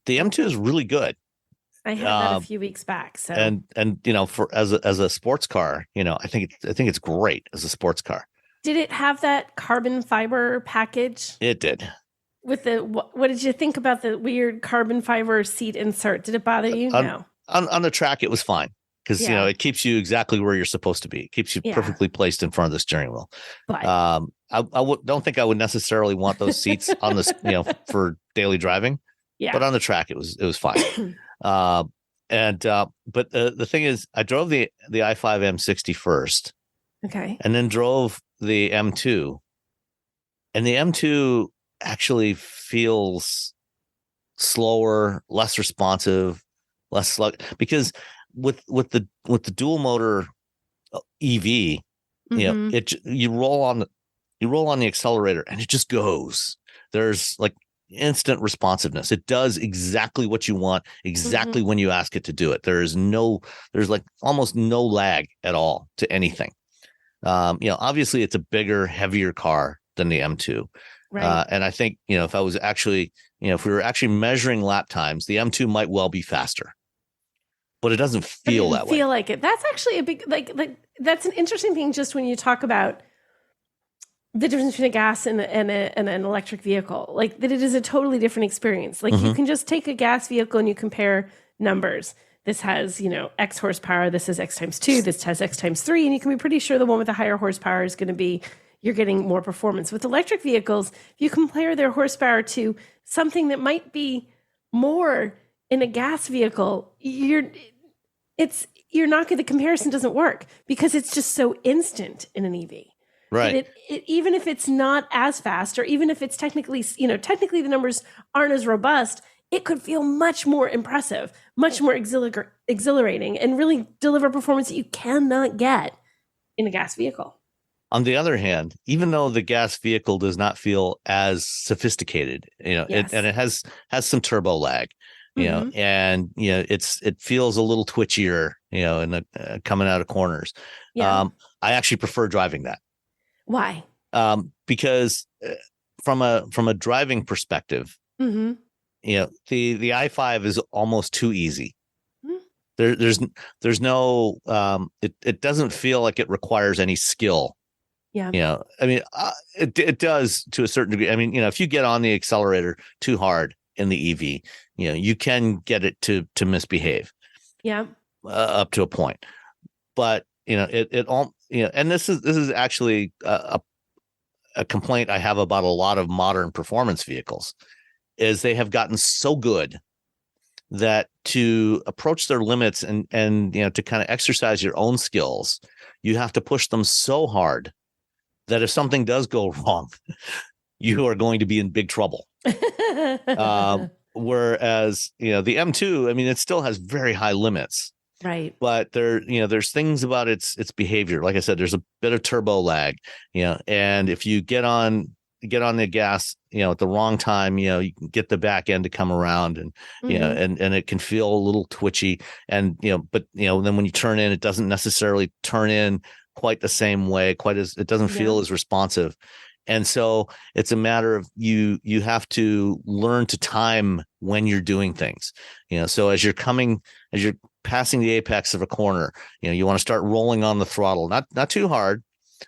The M2 is really good. I had that a few weeks back. So and for as a sports car, I think it's great as a sports car. did it have that carbon fiber package? It did. With the what did you think about the weird carbon fiber seat insert? Did it bother you? No. On the track, it was fine because it keeps you exactly where you're supposed to be. It keeps you perfectly placed in front of the steering wheel. But I don't think I would necessarily want those seats on this, for daily driving. Yeah. But on the track, it was fine. But the thing is, I drove the i5 M60 first. Okay. And then drove the M2, and the M2 actually feels slower, less responsive, less slug, because with the dual motor EV, you roll on the accelerator and it just goes. There's like instant responsiveness. It does exactly what you want, exactly when you ask it to do it. There's like almost no lag at all to anything. Obviously it's a bigger, heavier car than the M2. Right. And I think, if we were actually measuring lap times, the M2 might well be faster, but it doesn't feel that way. Feel like it. That's actually a big, like that's an interesting thing. Just when you talk about the difference between a gas and an electric vehicle, like that it is a totally different experience. Like you can just take a gas vehicle and you compare numbers. This has, X horsepower. This is X times 2. This has X times 3. And you can be pretty sure the one with the higher horsepower is going to be, you're getting more performance. With electric vehicles, if you compare their horsepower to something that might be more in a gas vehicle, you're not going, the comparison doesn't work because it's just so instant in an EV. Right. Even if it's not as fast, or even if it's technically the numbers aren't as robust, it could feel much more impressive, much more exhilarating, and really deliver performance that you cannot get in a gas vehicle. On the other hand, even though the gas vehicle does not feel as sophisticated, it has some turbo lag, and it feels a little twitchier, in coming out of corners. Yeah. I actually prefer driving that. Why? Because from a driving perspective, the i5 is almost too easy. There's no it doesn't feel like it requires any skill. Yeah. It does to a certain degree. If you get on the accelerator too hard in the EV, you can get it to misbehave. Yeah. Up to a point. But, it all, and this is actually a complaint I have about a lot of modern performance vehicles, is they have gotten so good that to approach their limits and to kind of exercise your own skills, you have to push them so hard that if something does go wrong, you are going to be in big trouble. Whereas, the M2, it still has very high limits. Right. But there's things about its behavior. Like I said, there's a bit of turbo lag, and if you get on the gas, at the wrong time, you can get the back end to come around, and, and it can feel a little twitchy, and, but, then when you turn in, it doesn't necessarily turn in quite the same way, it doesn't feel as responsive. And so it's a matter of you have to learn to time when you're doing things, so as you're passing the apex of a corner, you want to start rolling on the throttle, not too hard,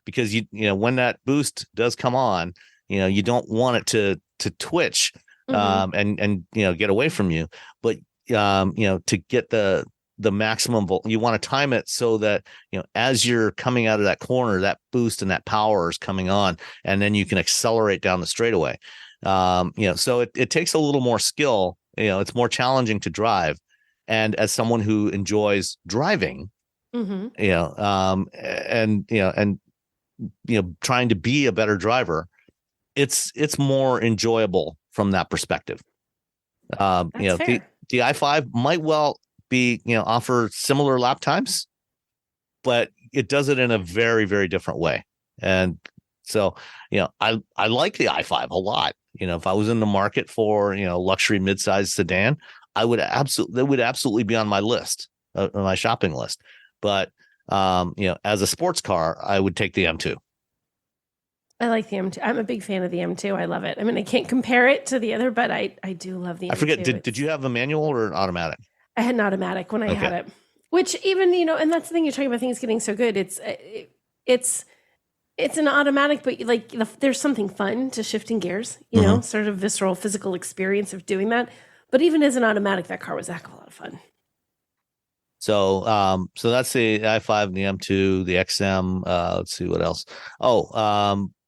because when that boost does come on, you don't want it to twitch, and get away from you, but to get the maximum you want to time it so that as you're coming out of that corner, that boost and that power is coming on, and then you can accelerate down the straightaway. So it takes a little more skill. It's more challenging to drive, and as someone who enjoys driving, and trying to be a better driver, it's more enjoyable from that perspective. The i5 might well be, offer similar lap times, but it does it in a very, very different way. And so, I like the i5 a lot. If I was in the market for, luxury midsize sedan, that would absolutely be on my list, on my shopping list. But, as a sports car, I would take the M2. I like the M2. I'm a big fan of the M2. I love it. I can't compare it to the other, but I do love the M2. I forget, did you have a manual or an automatic? I had an automatic when I had it, which even, and that's the thing, you're talking about things getting so good. It's an automatic, but like there's something fun to shifting gears, sort of visceral physical experience of doing that. But even as an automatic, that car was a heck of a lot of fun. So, so that's the i5 and the M2, the XM. Let's see what else.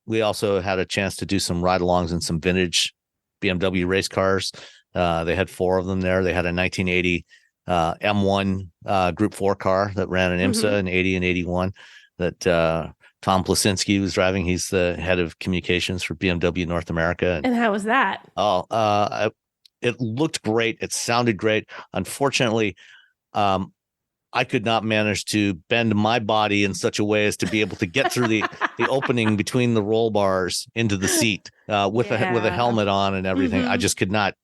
We also had a chance to do some ride-alongs in some vintage BMW race cars. They had 4 of them there. They had a 1980 M1 Group 4 car that ran an IMSA in 80 and 81 that Tom Plasinski was driving. He's the head of communications for BMW North America. And how was that? It looked great. It sounded great. Unfortunately, I could not manage to bend my body in such a way as to be able to get through the opening between the roll bars into the seat with a helmet on and everything. I just could not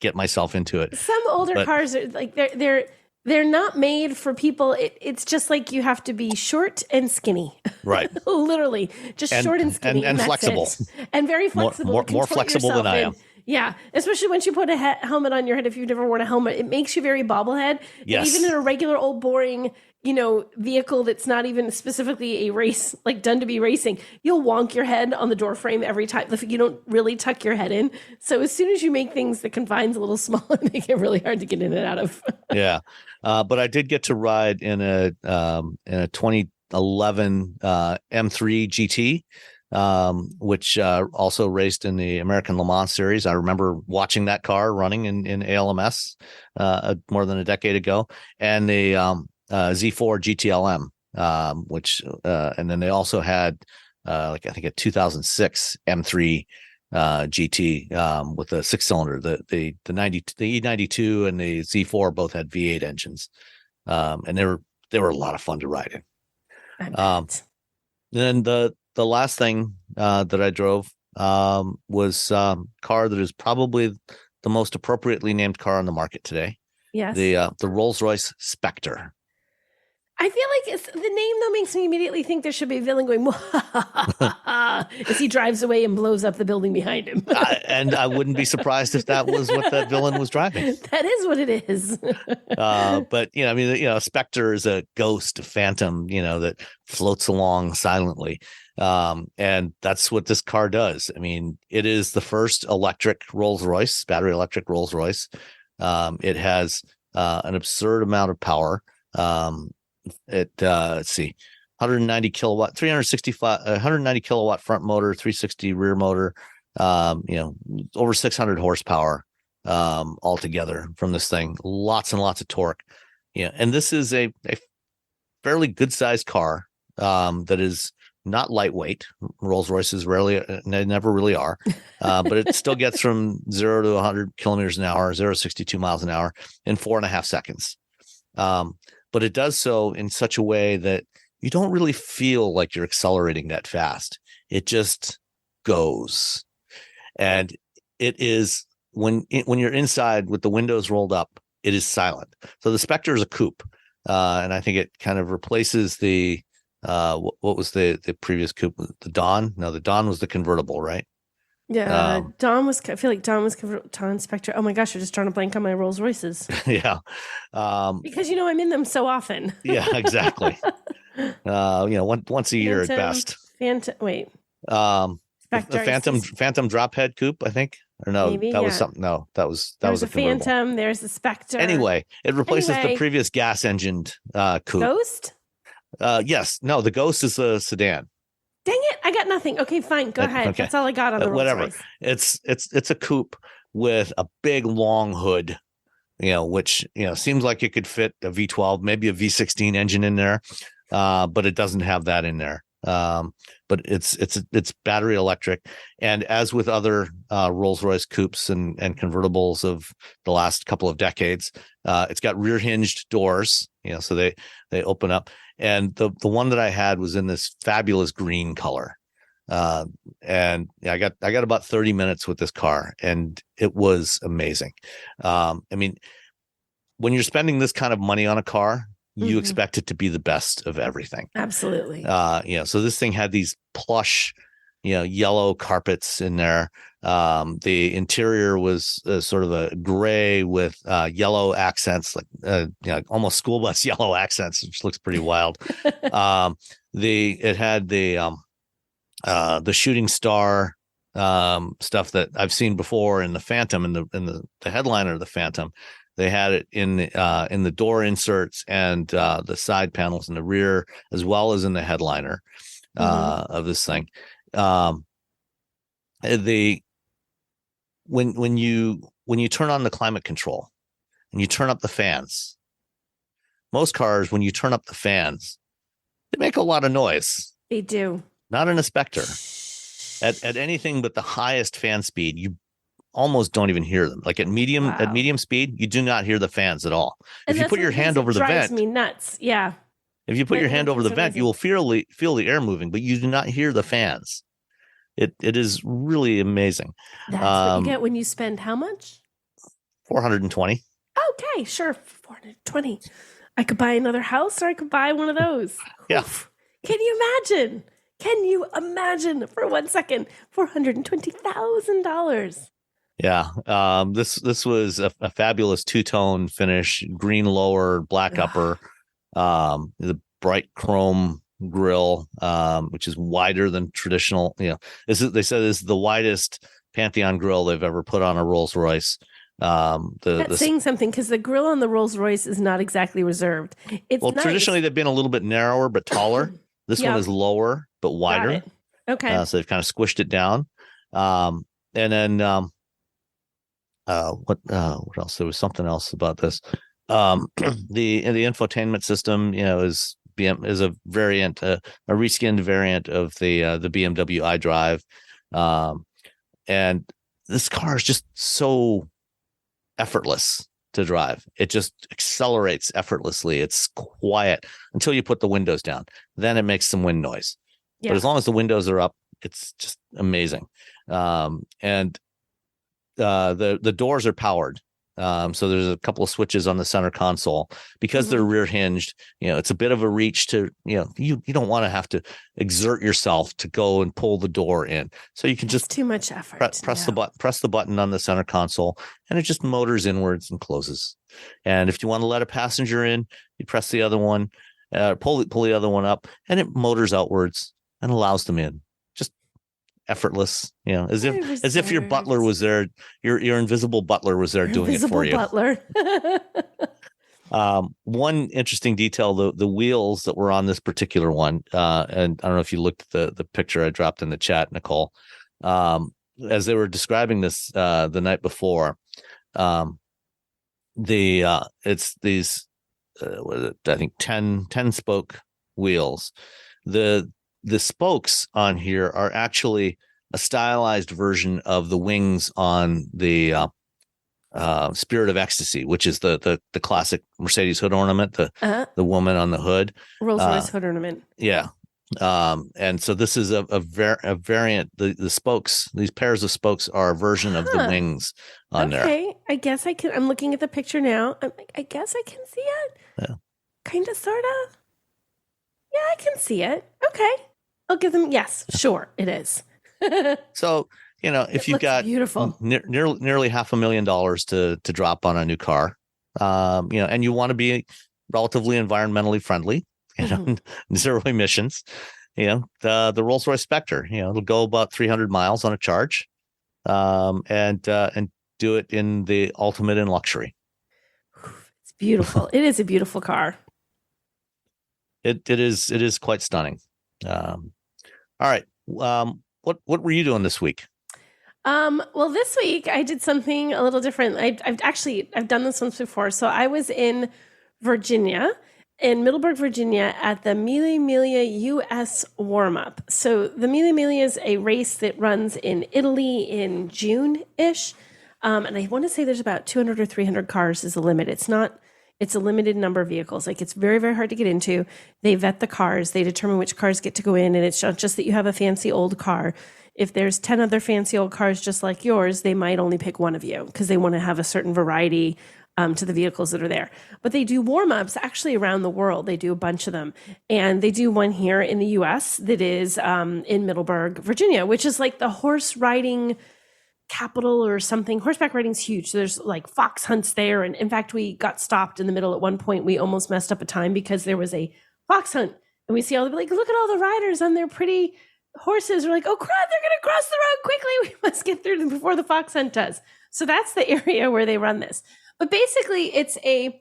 get myself into it. Some older cars are like they're not made for people. It's just like you have to be short and skinny, right? Literally, just short and skinny and flexible, and very flexible. More flexible than I am. Yeah, especially once you put a helmet on your head. If you've never worn a helmet, it makes you very bobblehead. Yes. Even in a regular old boring, vehicle that's not even specifically a race, like done to be racing, you'll wonk your head on the door frame every time. If you don't really tuck your head in. So as soon as you make things, the confines a little smaller, they get really hard to get in and out of. Yeah, but I did get to ride in a 2011 M3 GT. Which also raced in the American Le Mans series. I remember watching that car running in ALMS more than a decade ago, and the Z4 GTLM, which and then they also had I think a 2006 M3 GT with a 6-cylinder. The E92 and the Z4 both had V8 engines, and they were a lot of fun to ride in. Then the last thing that I drove was car that is probably the most appropriately named car on the market today. Yes. The Rolls-Royce Spectre. I feel like the name, though, makes me immediately think there should be a villain going, as he drives away and blows up the building behind him. And I wouldn't be surprised if that was what that villain was driving. That is what it is. But, Spectre is a ghost, a phantom, that floats along silently. And that's what this car does. I mean, it is the first electric Rolls-Royce, battery electric Rolls-Royce. It has an absurd amount of power. Let's see, 190 kilowatt, 190 kilowatt front motor, 360 rear motor, over 600 horsepower altogether from this thing. Lots and lots of torque. And this is a fairly good sized car that is not lightweight. Rolls-Royces rarely, they never really are, but it still gets from 0 to 100 kilometers an hour, 0 to 62 miles an hour in 4.5 seconds. But it does so in such a way that you don't really feel like you're accelerating that fast. It just goes. And it is, when you're inside with the windows rolled up, it is silent. So the Spectre is a coupe. And I think it kind of replaces the, what was the previous coupe? The Dawn? No, the Dawn was the convertible, right? Yeah, I feel like Dawn was Dawn Spectre. Oh my gosh, I'm just trying to blank on my Rolls Royces. Yeah. Because I'm in them so often. Yeah, exactly. Once a year at best. Wait. Spectre, Phantom drop head coupe, I think. Or no, maybe, was something. No, that was a Phantom. There's a Spectre. Anyway, it replaces the previous gas engined coupe. Ghost? Yes. No, the Ghost is a sedan. Dang it! I got nothing. Okay, fine. Go ahead. Okay. That's all I got on the Rolls-Royce. It's a coupe with a big long hood, which seems like it could fit a V12, maybe a V16 engine in there, but it doesn't have that in there. But it's battery electric, and as with other Rolls-Royce coupes and convertibles of the last couple of decades, it's got rear hinged doors, so they open up. And the one that I had was in this fabulous green color. And I got about 30 minutes with this car, and it was amazing. I mean, when you're spending this kind of money on a car, you expect it to be the best of everything. Absolutely. So this thing had these plush yellow carpets in there. The interior was sort of a gray with yellow accents, like almost school bus yellow accents, which looks pretty wild. It had the shooting star stuff that I've seen before in the Phantom, in the headliner of the Phantom. They had it in the door inserts and the side panels in the rear, as well as in the headliner of this thing. When you turn on the climate control and you turn up the fans, most cars, when you turn up the fans, they make a lot of noise. They do. Not in a Spectre. At anything but the highest fan speed, you almost don't even hear them. Like at medium speed, you do not hear the fans at all. And if you put your hand over the vent, drives me nuts. Yeah. If you put your hand over the vent, you will feel the air moving, but you do not hear the fans. It is really amazing. That's what you get when you spend how much? $420. Okay, sure, $420. I could buy another house, or I could buy one of those. Yeah. Oof. Can you imagine? Can you imagine for 1 second? $420,000. Yeah. This was a fabulous two-tone finish, green lower, black upper, the bright chrome grill, which is wider than traditional. They said this is the widest Pantheon grill they've ever put on a Rolls-Royce. That's saying something, because the grill on the Rolls-Royce is not exactly reserved. It's nice. Traditionally they've been a little bit narrower but taller. This one is lower but wider. Okay. So they've kind of squished it down. And then what else? There was something else about this. The infotainment system, is a variant, a reskinned variant of the BMW iDrive. And this car is just so effortless to drive. It just accelerates effortlessly. It's quiet until you put the windows down. Then it makes some wind noise. Yeah. But as long as the windows are up, it's just amazing. And the doors are powered. So there's a couple of switches on the center console because they're rear hinged. It's a bit of a reach to, you don't want to have to exert yourself to go and pull the door in. So you can just too much effort. Press the button on the center console, and it just motors inwards and closes. And if you want to let a passenger in, you press the other one, pull the other one up, and it motors outwards and allows them in. Effortless, as if your butler was there, your invisible butler was there doing it for you. Butler. One interesting detail: the wheels that were on this particular one, and I don't know if you looked at the picture I dropped in the chat, Nicole. As they were describing this the night before, it's these I think 10 spoke wheels. The spokes on here are actually a stylized version of the wings on the Spirit of Ecstasy, which is the classic Mercedes hood ornament, the woman on the hood. Rolls-Royce hood ornament. Yeah. And so this is a variant. The spokes, these pairs of spokes are a version of the wings on there. Okay. I guess I can. I'm looking at the picture now. I guess I can see it. Yeah. Kind of, sort of. Yeah, I can see it. Okay. I'll give them, yes, sure, it is. So, if you've got beautiful. nearly $500,000 to drop on a new car, and you want to be relatively environmentally friendly, zero emissions, the Rolls-Royce Spectre, it'll go about 300 miles on a charge, and do it in the ultimate in luxury. It's beautiful. It is a beautiful car. It is quite stunning. All right. What were you doing this week? Well, this week I did something a little different. I've done this once before. So I was in Virginia, in Middleburg, Virginia, at the Mille Miglia US Warmup. So the Mille Miglia is a race that runs in Italy in June-ish. And I want to say there's about 200 or 300 cars is the limit. It's a limited number of vehicles. Like, it's very, very hard to get into. They vet the cars. They determine which cars get to go in. And it's not just that you have a fancy old car. If there's 10 other fancy old cars just like yours, they might only pick one of you because they want to have a certain variety to the vehicles that are there. But they do warm-ups actually around the world. They do a bunch of them. And they do one here in the US that is in Middleburg, Virginia, which is like the horse riding capital or something. Horseback riding's huge. So there's like fox hunts there. And in fact, we got stopped in the middle at one point. We almost messed up a time because there was a fox hunt. And we see all the, like, look at all the riders on their pretty horses. We're like, oh crap, they're going to cross the road quickly. We must get through them before the fox hunt does. So that's the area where they run this. But basically, the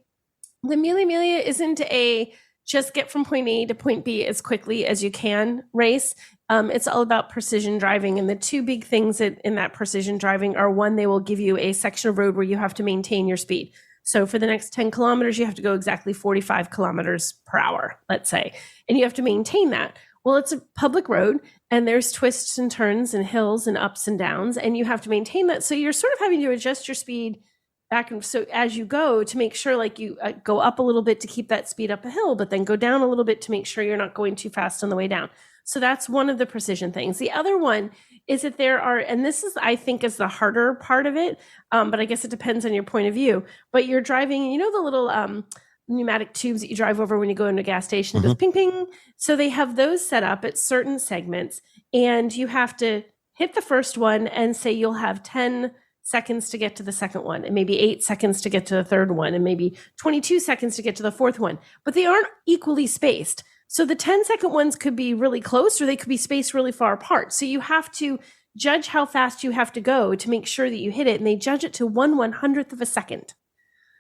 Mille Miglia isn't a just get from point A to point B as quickly as you can race. It's all about precision driving. And the two big things in that precision driving are, one, they will give you a section of road where you have to maintain your speed. So for the next 10 kilometers, you have to go exactly 45 kilometers per hour, let's say, and you have to maintain that. Well, it's a public road and there's twists and turns and hills and ups and downs, and you have to maintain that. So you're sort of having to adjust your speed back and so as you go to make sure, like, you go up a little bit to keep that speed up a hill, but then go down a little bit to make sure you're not going too fast on the way down. So that's one of the precision things. The other one is that there are, and this is, I think, is the harder part of it, but I guess it depends on your point of view. But you're driving, you know, the little pneumatic tubes that you drive over when you go into a gas station, it goes ping, ping. So they have those set up at certain segments, and you have to hit the first one and say you'll have 10 seconds to get to the second one, and maybe 8 seconds to get to the third one, and maybe 22 seconds to get to the fourth one, but they aren't equally spaced. So the 10-second ones could be really close, or they could be spaced really far apart. So you have to judge how fast you have to go to make sure that you hit it, and they judge it to 1/100th of a second.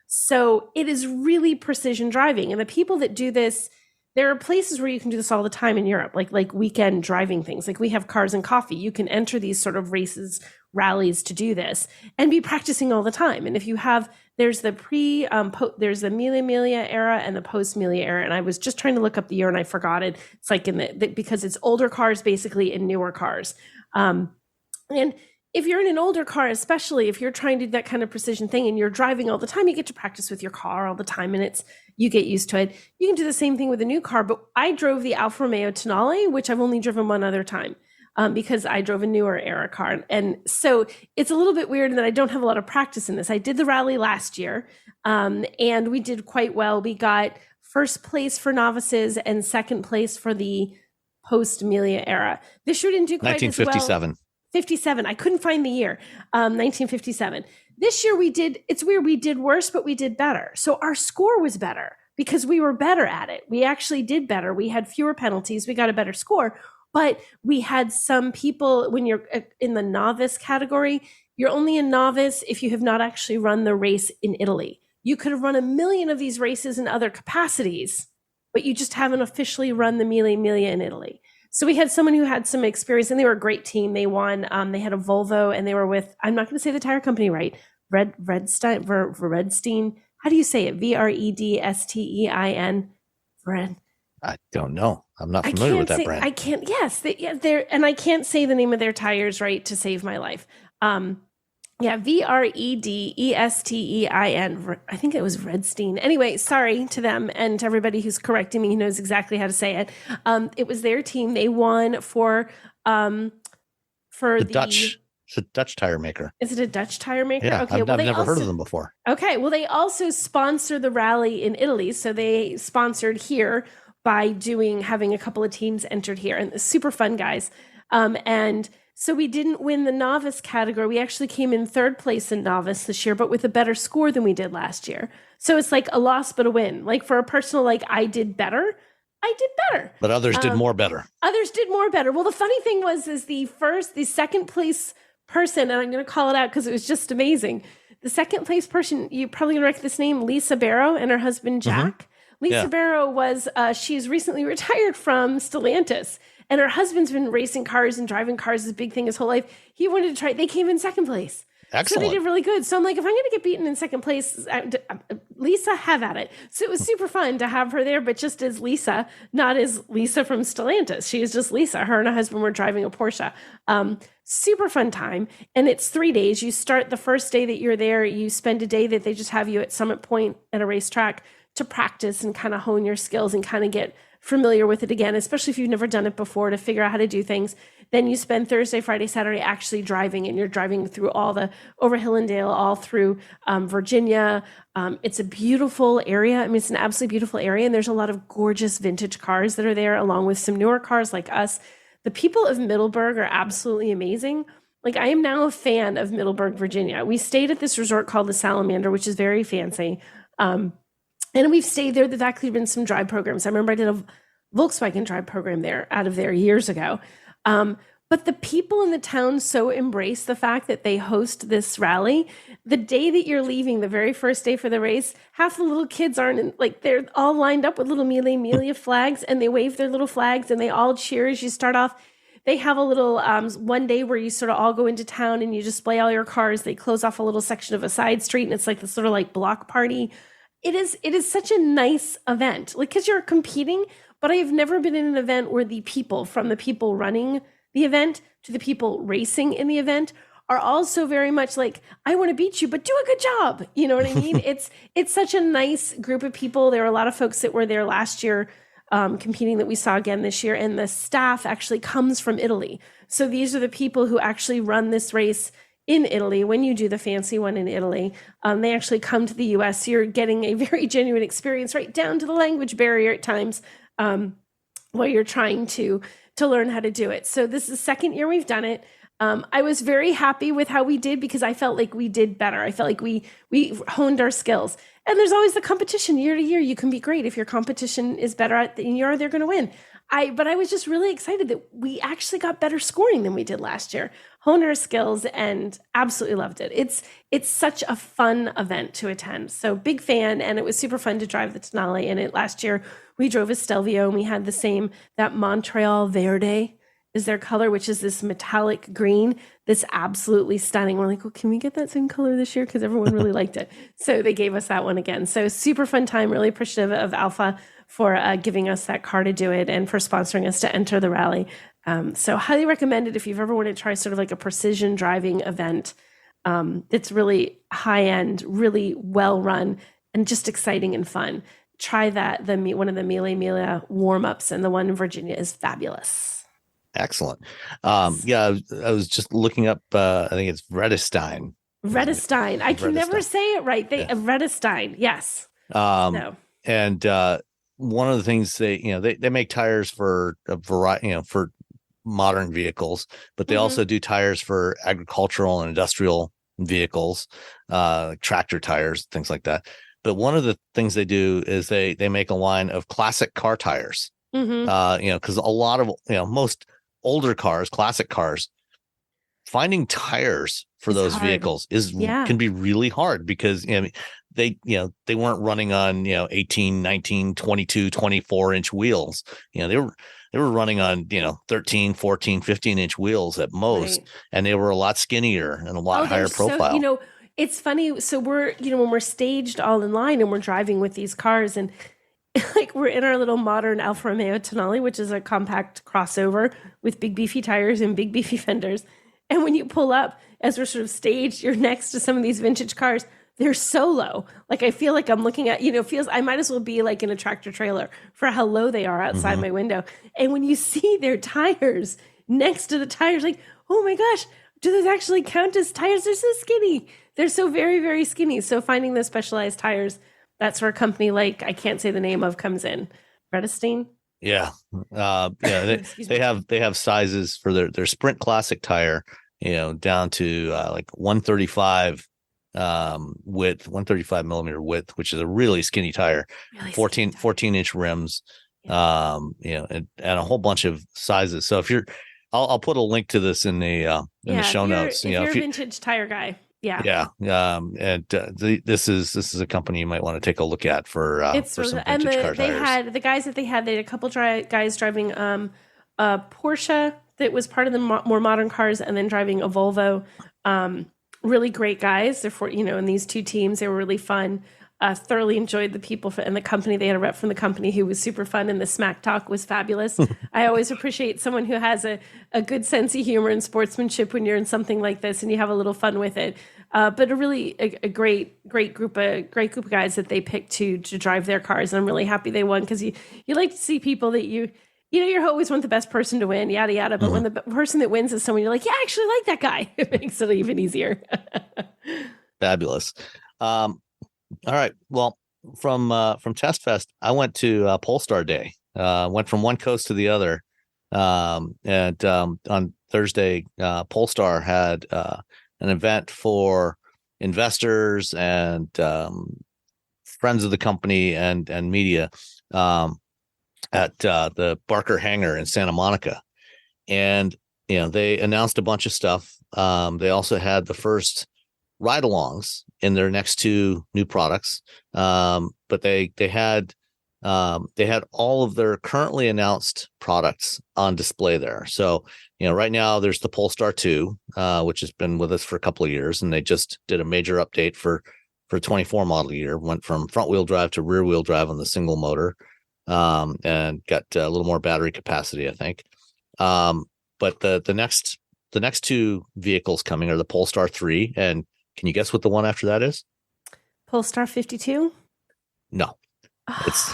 So it is really precision driving. And the people that do this, there are places where you can do this all the time in Europe, like weekend driving things. Like we have Cars and Coffee. You can enter these sort of races, rallies to do this and be practicing all the time. And if you have, there's the there's the Mille Miglia era and the post Miglia era. And I was just trying to look up the year and I forgot it. It's like because it's older cars basically and newer cars. And if you're in an older car, especially if you're trying to do that kind of precision thing and you're driving all the time, you get to practice with your car all the time and you get used to it. You can do the same thing with a new car, but I drove the Alfa Romeo Tonale, which I've only driven one other time because I drove a newer era car. And so it's a little bit weird in that I don't have a lot of practice in this. I did the rally last year and we did quite well. We got first place for novices and second place for the post Miglia era. This year didn't do quite 1957. as well. 57. I couldn't find the year. 1957. This year it's weird. We did worse, but we did better. So our score was better because we were better at it. We actually did better. We had fewer penalties. We got a better score, but we had some people, when you're in the novice category, you're only a novice if you have not actually run the race in Italy. You could have run 1 million of these races in other capacities, but you just haven't officially run the Mille Miglia in Italy. So we had someone who had some experience, and they were a great team. They won. They had a Volvo, and they were with, I'm not going to say the tire company right, Vredstein. How do you say it? Vredstein. Vred. I don't know. I'm not familiar with that brand. I can't. Yes, and I can't say the name of their tires right to save my life. Vredestein. I think it was Vredstein. Anyway, sorry to them and to everybody who's correcting me who knows exactly how to say it. It was their team. They won for the Dutch. It's a Dutch tire maker. Is it a Dutch tire maker? Yeah, okay, I've never heard of them before. Okay, well, they also sponsor the rally in Italy. So they sponsored here by having a couple of teams entered here, and super fun guys. And so we didn't win the novice category. We actually came in third place in novice this year, but with a better score than we did last year. So it's like a loss, but a win. Like for a personal, like I did better. But others did more better. Others did more better. Well, the funny thing was the second place person, and I'm going to call it out because it was just amazing. The second place person, you probably going to recognize this name, Lisa Barrow and her husband, Jack. Lisa Barrow was, she's recently retired from Stellantis. And her husband's been racing cars and driving cars, this big thing his whole life. He wanted to try. They came in second place. Excellent. So they did really good. So I'm like, if I'm going to get beaten in second place, Lisa, have at it. So it was super fun to have her there, but just as Lisa, not as Lisa from Stellantis. She is just Lisa. Her and her husband were driving a Porsche. Super fun time. And it's 3 days. You start the first day that you're there. You spend a day that they just have you at Summit Point at a racetrack to practice and kind of hone your skills and kind of get familiar with it again, especially if you've never done it before, to figure out how to do things. then you spend Thursday, Friday, Saturday actually driving, and you're driving through all the over Hillendale, all through Virginia. It's a beautiful area. I mean, it's an absolutely beautiful area, and there's a lot of gorgeous vintage cars that are there, along with some newer cars like us. The people of Middleburg are absolutely amazing. Like, I am now a fan of Middleburg, Virginia. We stayed at this resort called the Salamander, which is very fancy. And we've stayed there. There's actually been some drive programs. I remember I did a Volkswagen drive program there out of there years ago. But the people in the town so embrace the fact that they host this rally. The day that you're leaving, the very first day for the race, half the little kids aren't in, like, they're all lined up with little Mille Miglia flags, and they wave their little flags and they all cheer as you start off. They have a little one day where you sort of all go into town and you display all your cars. They close off a little section of a side street, and it's like this sort of like block party. It is such a nice event, like, because you're competing. But I have never been in an event where the people, from the people running the event to the people racing in the event, are also very much like, I want to beat you, but do a good job. You know what I mean? It's such a nice group of people. There were a lot of folks that were there last year competing that we saw again this year, and the staff actually comes from Italy. So these are the people who actually run this race in Italy. When you do the fancy one in Italy, they actually come to the US. So you're getting a very genuine experience, right down to the language barrier at times, while you're trying to learn how to do it. So this is the second year we've done it. I was very happy with how we did, because I felt like we did better. I felt like we honed our skills. And there's always the competition year to year. You can be great. If your competition is better than you are, they're going to win. But I was just really excited that we actually got better scoring than we did last year, honed our skills, and absolutely loved it. It's such a fun event to attend. So big fan, and it was super fun to drive the Tonale in it. Last year, we drove a Stelvio, and we had that Montreal Verde is their color, which is this metallic green that's absolutely stunning. We're like, well, can we get that same color this year? Because everyone really liked it. So they gave us that one again. So super fun time, really appreciative of Alpha for giving us that car to do it, and for sponsoring us to enter the rally. So highly recommend it if you've ever wanted to try sort of like a precision driving event. It's really high end, really well run, and just exciting and fun. Try that. One of the Mille Miglia Warmups, and the one in Virginia is fabulous. Excellent. Yeah, I was just looking up, I think it's Vredestein. Vredestein. I can never say it right. Vredestein. Yes. And one of the things they make tires for a variety, for modern vehicles, but they also do tires for agricultural and industrial vehicles, like tractor tires, things like that. But one of the things they do is they make a line of classic car tires. Because a lot of most older cars, classic cars, finding tires for those vehicles can be really hard, because they weren't running on 18, 19, 22, 24 inch wheels. They were running on 13, 14, 15 inch wheels at most, and they were a lot skinnier and a lot higher profile. So, it's funny. So we're when we're staged all in line and we're driving with these cars, and like, we're in our little modern Alfa Romeo Tonale, which is a compact crossover with big beefy tires and big beefy fenders. And when you pull up, as we're sort of staged, you're next to some of these vintage cars. They're so low. Like, I feel like I'm looking at, I might as well be like in a tractor trailer for how low they are outside my window. And when you see their tires next to the tires, like, oh my gosh, do those actually count as tires? They're so skinny. They're so very, very skinny. So finding those specialized tires, that's where a company like, I can't say the name of, comes in. Redestein? Yeah. They have sizes for their Sprint Classic tire, down to like 135 width, 135 millimeter width, which is a really skinny tire, really 14 inch rims, and a whole bunch of sizes. So if I'll put a link to this in the show notes. If you're a vintage tire guy. Yeah. This is a company you might want to take a look at for some vintage car tires. They had a couple guys driving a Porsche that was part of the more modern cars, and then driving a Volvo. Really great guys. They're in these two teams. They were really fun. Thoroughly enjoyed the people and the company. They had a rep from the company who was super fun, and the smack talk was fabulous. I always appreciate someone who has a good sense of humor and sportsmanship when you're in something like this and you have a little fun with it. But a great group of guys that they picked to drive their cars, and I'm really happy they won, because you like to see people that you You always want the best person to win, yada, yada. But when the person that wins is someone you're like, yeah, I actually like that guy, it makes it even easier. Fabulous. All right. Well, from Test Fest, I went to Polestar Day. Went from one coast to the other. And on Thursday, Polestar had an event for investors and friends of the company and media at the Barker Hangar in Santa Monica. And, they announced a bunch of stuff. They also had the first ride-alongs in their next two new products. But they had all of their currently announced products on display there. So, right now there's the Polestar 2, which has been with us for a couple of years, and they just did a major update for 24 model year. Went from front wheel drive to rear wheel drive on the single motor, and got a little more battery capacity, I think. But the next two vehicles coming are the Polestar 3, and can you guess what the one after that is? Polestar 52? No. It's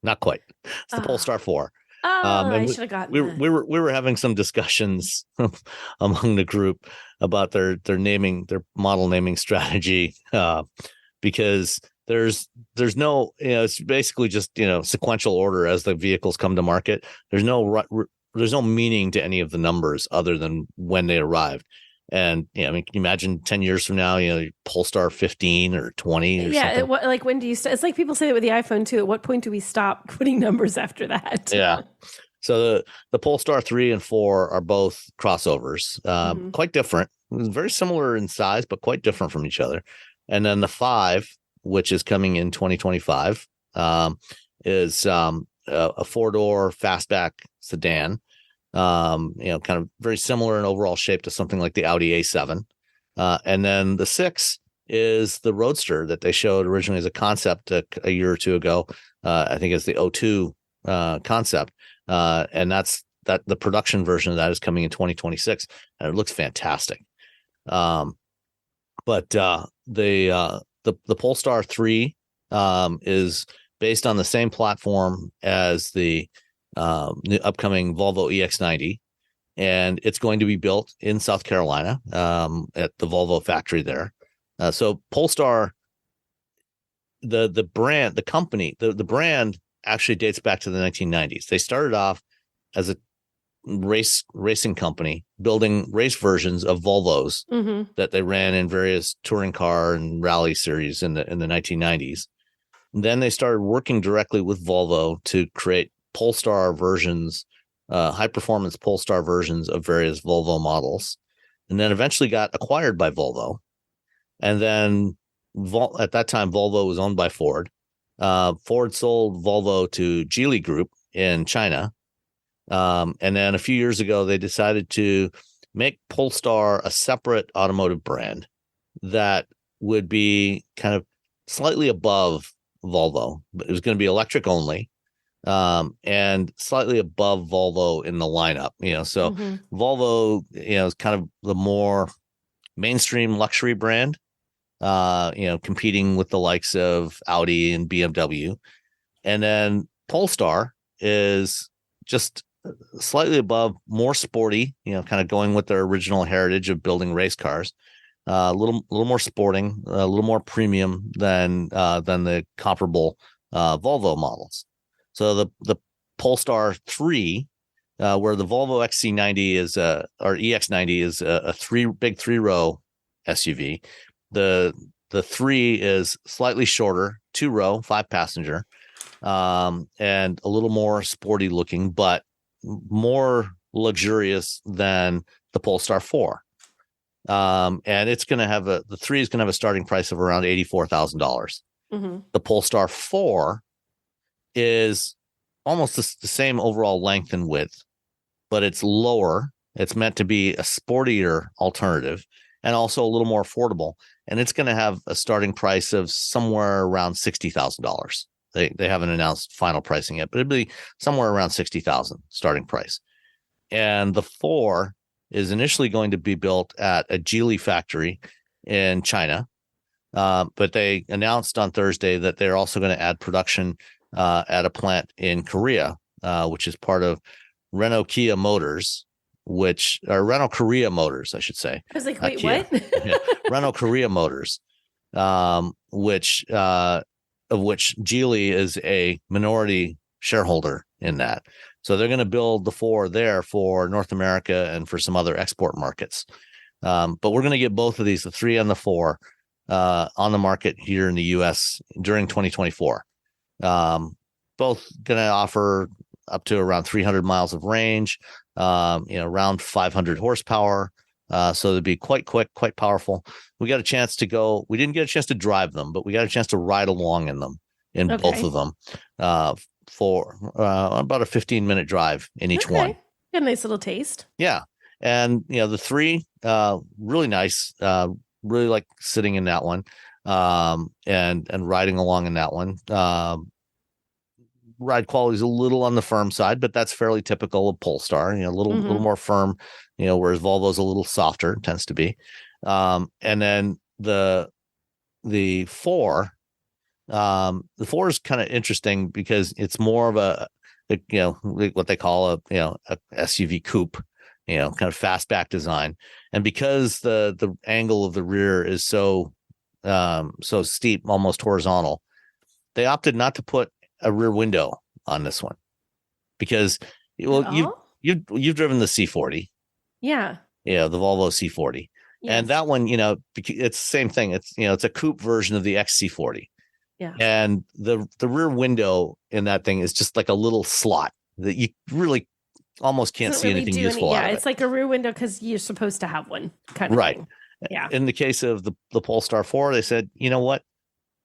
not quite. It's the Polestar 4. I should have gotten we were having some discussions among the group about their model naming strategy, because there's no, it's basically just, sequential order as the vehicles come to market. There's no meaning to any of the numbers other than when they arrived. And can you imagine 10 years from now, Polestar 15 or 20 or something? Like when do you it's like people say that with the iPhone too. At what point do we stop putting numbers after that? Yeah. So the Polestar 3 and 4 are both crossovers, quite different, very similar in size, but quite different from each other. And then the 5, which is coming in 2025, is a 4-door fastback sedan. Kind of very similar in overall shape to something like the Audi A7. And then the 6 is the Roadster that they showed originally as a concept a year or two ago. I think it's the O2 concept. And that's the production version of that is coming in 2026, and it looks fantastic. But the Polestar 3 is based on the same platform as the upcoming Volvo EX90, and it's going to be built in South Carolina at the Volvo factory there. So Polestar, the brand, the company, the brand actually dates back to the 1990s. They started off as a racing company building race versions of Volvos that they ran in various touring car and rally series in the 1990s. And then they started working directly with Volvo to create Polestar versions, high performance Polestar versions of various Volvo models, and then eventually got acquired by Volvo. And then at that time, Volvo was owned by Ford. Ford sold Volvo to Geely Group in China. And then a few years ago, they decided to make Polestar a separate automotive brand that would be kind of slightly above Volvo, but it was going to be electric only, and slightly above Volvo in the lineup. So Volvo, is kind of the more mainstream luxury brand, competing with the likes of Audi and BMW. And then Polestar is just slightly above, more sporty, kind of going with their original heritage of building race cars. A little more sporting, a little more premium than the comparable Volvo models. So the Polestar 3, where the Volvo XC90 is or EX90 is a big 3-row SUV. The 3 is slightly shorter, 2-row, 5-passenger, and a little more sporty looking, but more luxurious than the Polestar 4. And it's going to have the 3 is going to have a starting price of around $84,000. The Polestar 4 is almost the same overall length and width, but it's lower. It's meant to be a sportier alternative and also a little more affordable. And it's going to have a starting price of somewhere around $60,000. They haven't announced final pricing yet, but it'd be somewhere around $60,000 starting price. And the 4 is initially going to be built at a Geely factory in China. But they announced on Thursday that they're also going to add production at a plant in Korea which is part of Renault Kia Motors, Renault Korea Motors, I should say. I was like, not wait, Kia. what? Yeah. Renault Korea Motors, which of which Geely is a minority shareholder in that. So they're going to build the 4 there for North America and for some other export markets. But we're going to get both of these, the 3 and the 4, on the market here in the U.S. during 2024. Both going to offer up to around 300 miles of range, around 500 horsepower. So they'd be quite quick, quite powerful. We got a chance to go. We didn't get a chance to drive them, but we got a chance to ride along in them, both of them, for about a 15-minute drive in each one. Got a nice little taste. Yeah. And, the 3, really nice. Really like sitting in that one, and riding along in that one. Ride quality is a little on the firm side, but that's fairly typical of Polestar, a little more firm, whereas Volvo's a little softer, tends to be. And then the 4, the 4 is kind of interesting because it's more of a what they call a SUV coupe, kind of fastback design. And because the angle of the rear is so steep, almost horizontal, they opted not to put a rear window on this one because, you've driven the C40. Yeah. The Volvo C40. Yes. And that one, it's the same thing. It's, it's a coupe version of the XC40. Yeah. And the rear window in that thing is just like a little slot that you really almost can't see anything useful out of it. It's like a rear window because you're supposed to have one kind of thing. Yeah. In the case of the Polestar 4, they said, you know what?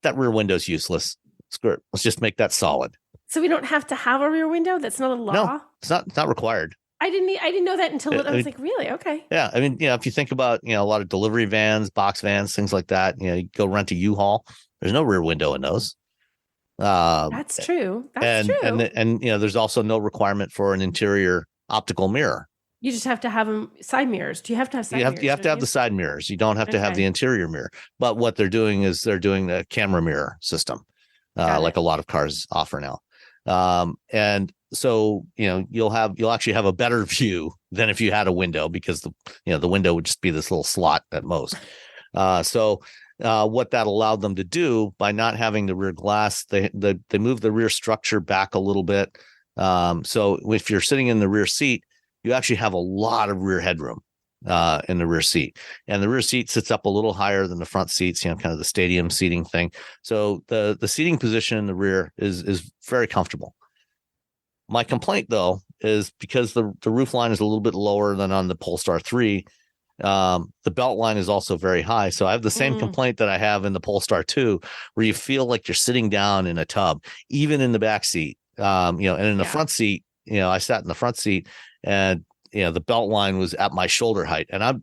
That rear window is useless. Screw it. Let's just make that solid. So we don't have to have a rear window? That's not a law? No, it's not required. I didn't know that until I was like, really? Okay. Yeah. I mean, if you think about, a lot of delivery vans, box vans, things like that, you go rent a U-Haul. There's no rear window in those. That's true. That's true. And there's also no requirement for an interior optical mirror. You just have to have them side mirrors. Do you have to have side mirrors? You have to have the side mirrors. You don't have to have the interior mirror. But what they're doing is they're doing the camera mirror system, like a lot of cars offer now. And so, you'll actually have a better view than if you had a window because the window would just be this little slot at most. So what that allowed them to do by not having the rear glass, they moved the rear structure back a little bit. So if you're sitting in the rear seat, you actually have a lot of rear headroom in the rear seat, and the rear seat sits up a little higher than the front seats, kind of the stadium seating thing. So the seating position in the rear is very comfortable. My complaint though is because the roof line is a little bit lower than on the Polestar 3. The belt line is also very high. So I have the same complaint that I have in the Polestar 2, where you feel like you're sitting down in a tub, even in the back seat. And in the front seat, I sat in the front seat and, the belt line was at my shoulder height, and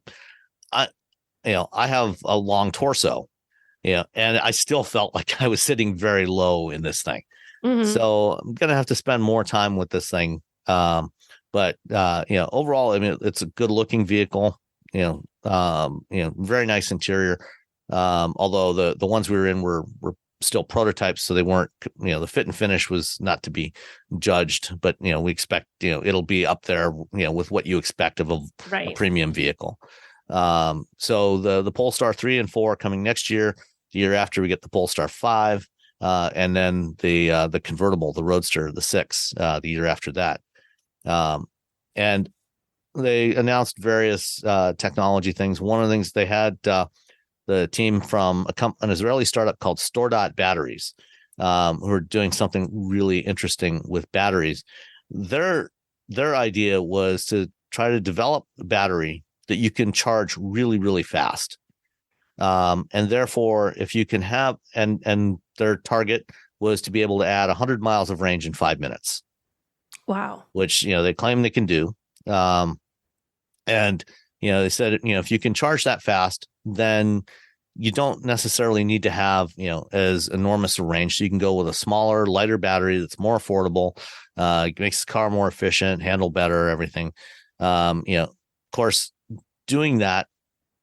I have a long torso, and I still felt like I was sitting very low in this thing. So I'm going to have to spend more time with this thing. But overall, I mean, it's a good looking vehicle, very nice interior. Although the ones we were in were still prototypes, so they weren't, the fit and finish was not to be judged, but we expect, it'll be up there, with what you expect of a premium vehicle. So the Polestar 3 and 4 coming next year. The year after, we get the Polestar 5, and then the convertible, the Roadster, the 6, the year after that. And they announced various technology things. One of the things they had, the team from an Israeli startup called Stordot Batteries, who are doing something really interesting with batteries. Their idea was to try to develop a battery that you can charge really, really fast. And therefore, if you can have, and their target was to be able to add 100 miles of range in 5 minutes. Wow. Which, they claim they can do. And, they said, if you can charge that fast, then you don't necessarily need to have, as enormous a range. So you can go with a smaller, lighter battery that's more affordable, makes the car more efficient, handle better, everything. Of course, doing that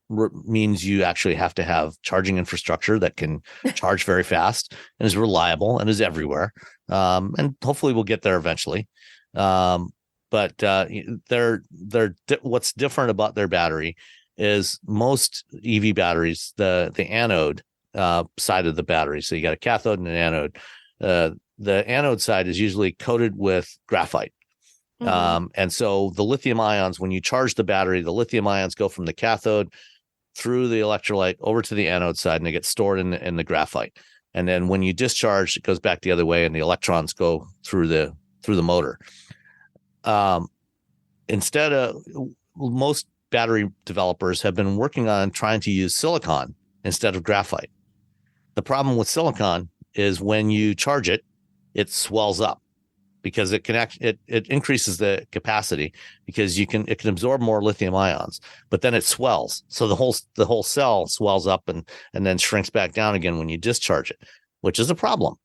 means you actually have to have charging infrastructure that can charge very fast and is reliable and is everywhere. And hopefully we'll get there eventually. But what's different about their battery is most EV batteries, the anode side of the battery. So you got a cathode and an anode. The anode side is usually coated with graphite. And so the lithium ions, when you charge the battery, the lithium ions go from the cathode through the electrolyte over to the anode side, and they get stored in the graphite. And then when you discharge, it goes back the other way, and the electrons go through the motor. Instead of most battery developers have been working on trying to use silicon instead of graphite. The problem with silicon is when you charge it, it swells up because it increases the capacity because it can absorb more lithium ions, but then it swells. So the whole cell swells up and then shrinks back down again when you discharge it, which is a problem.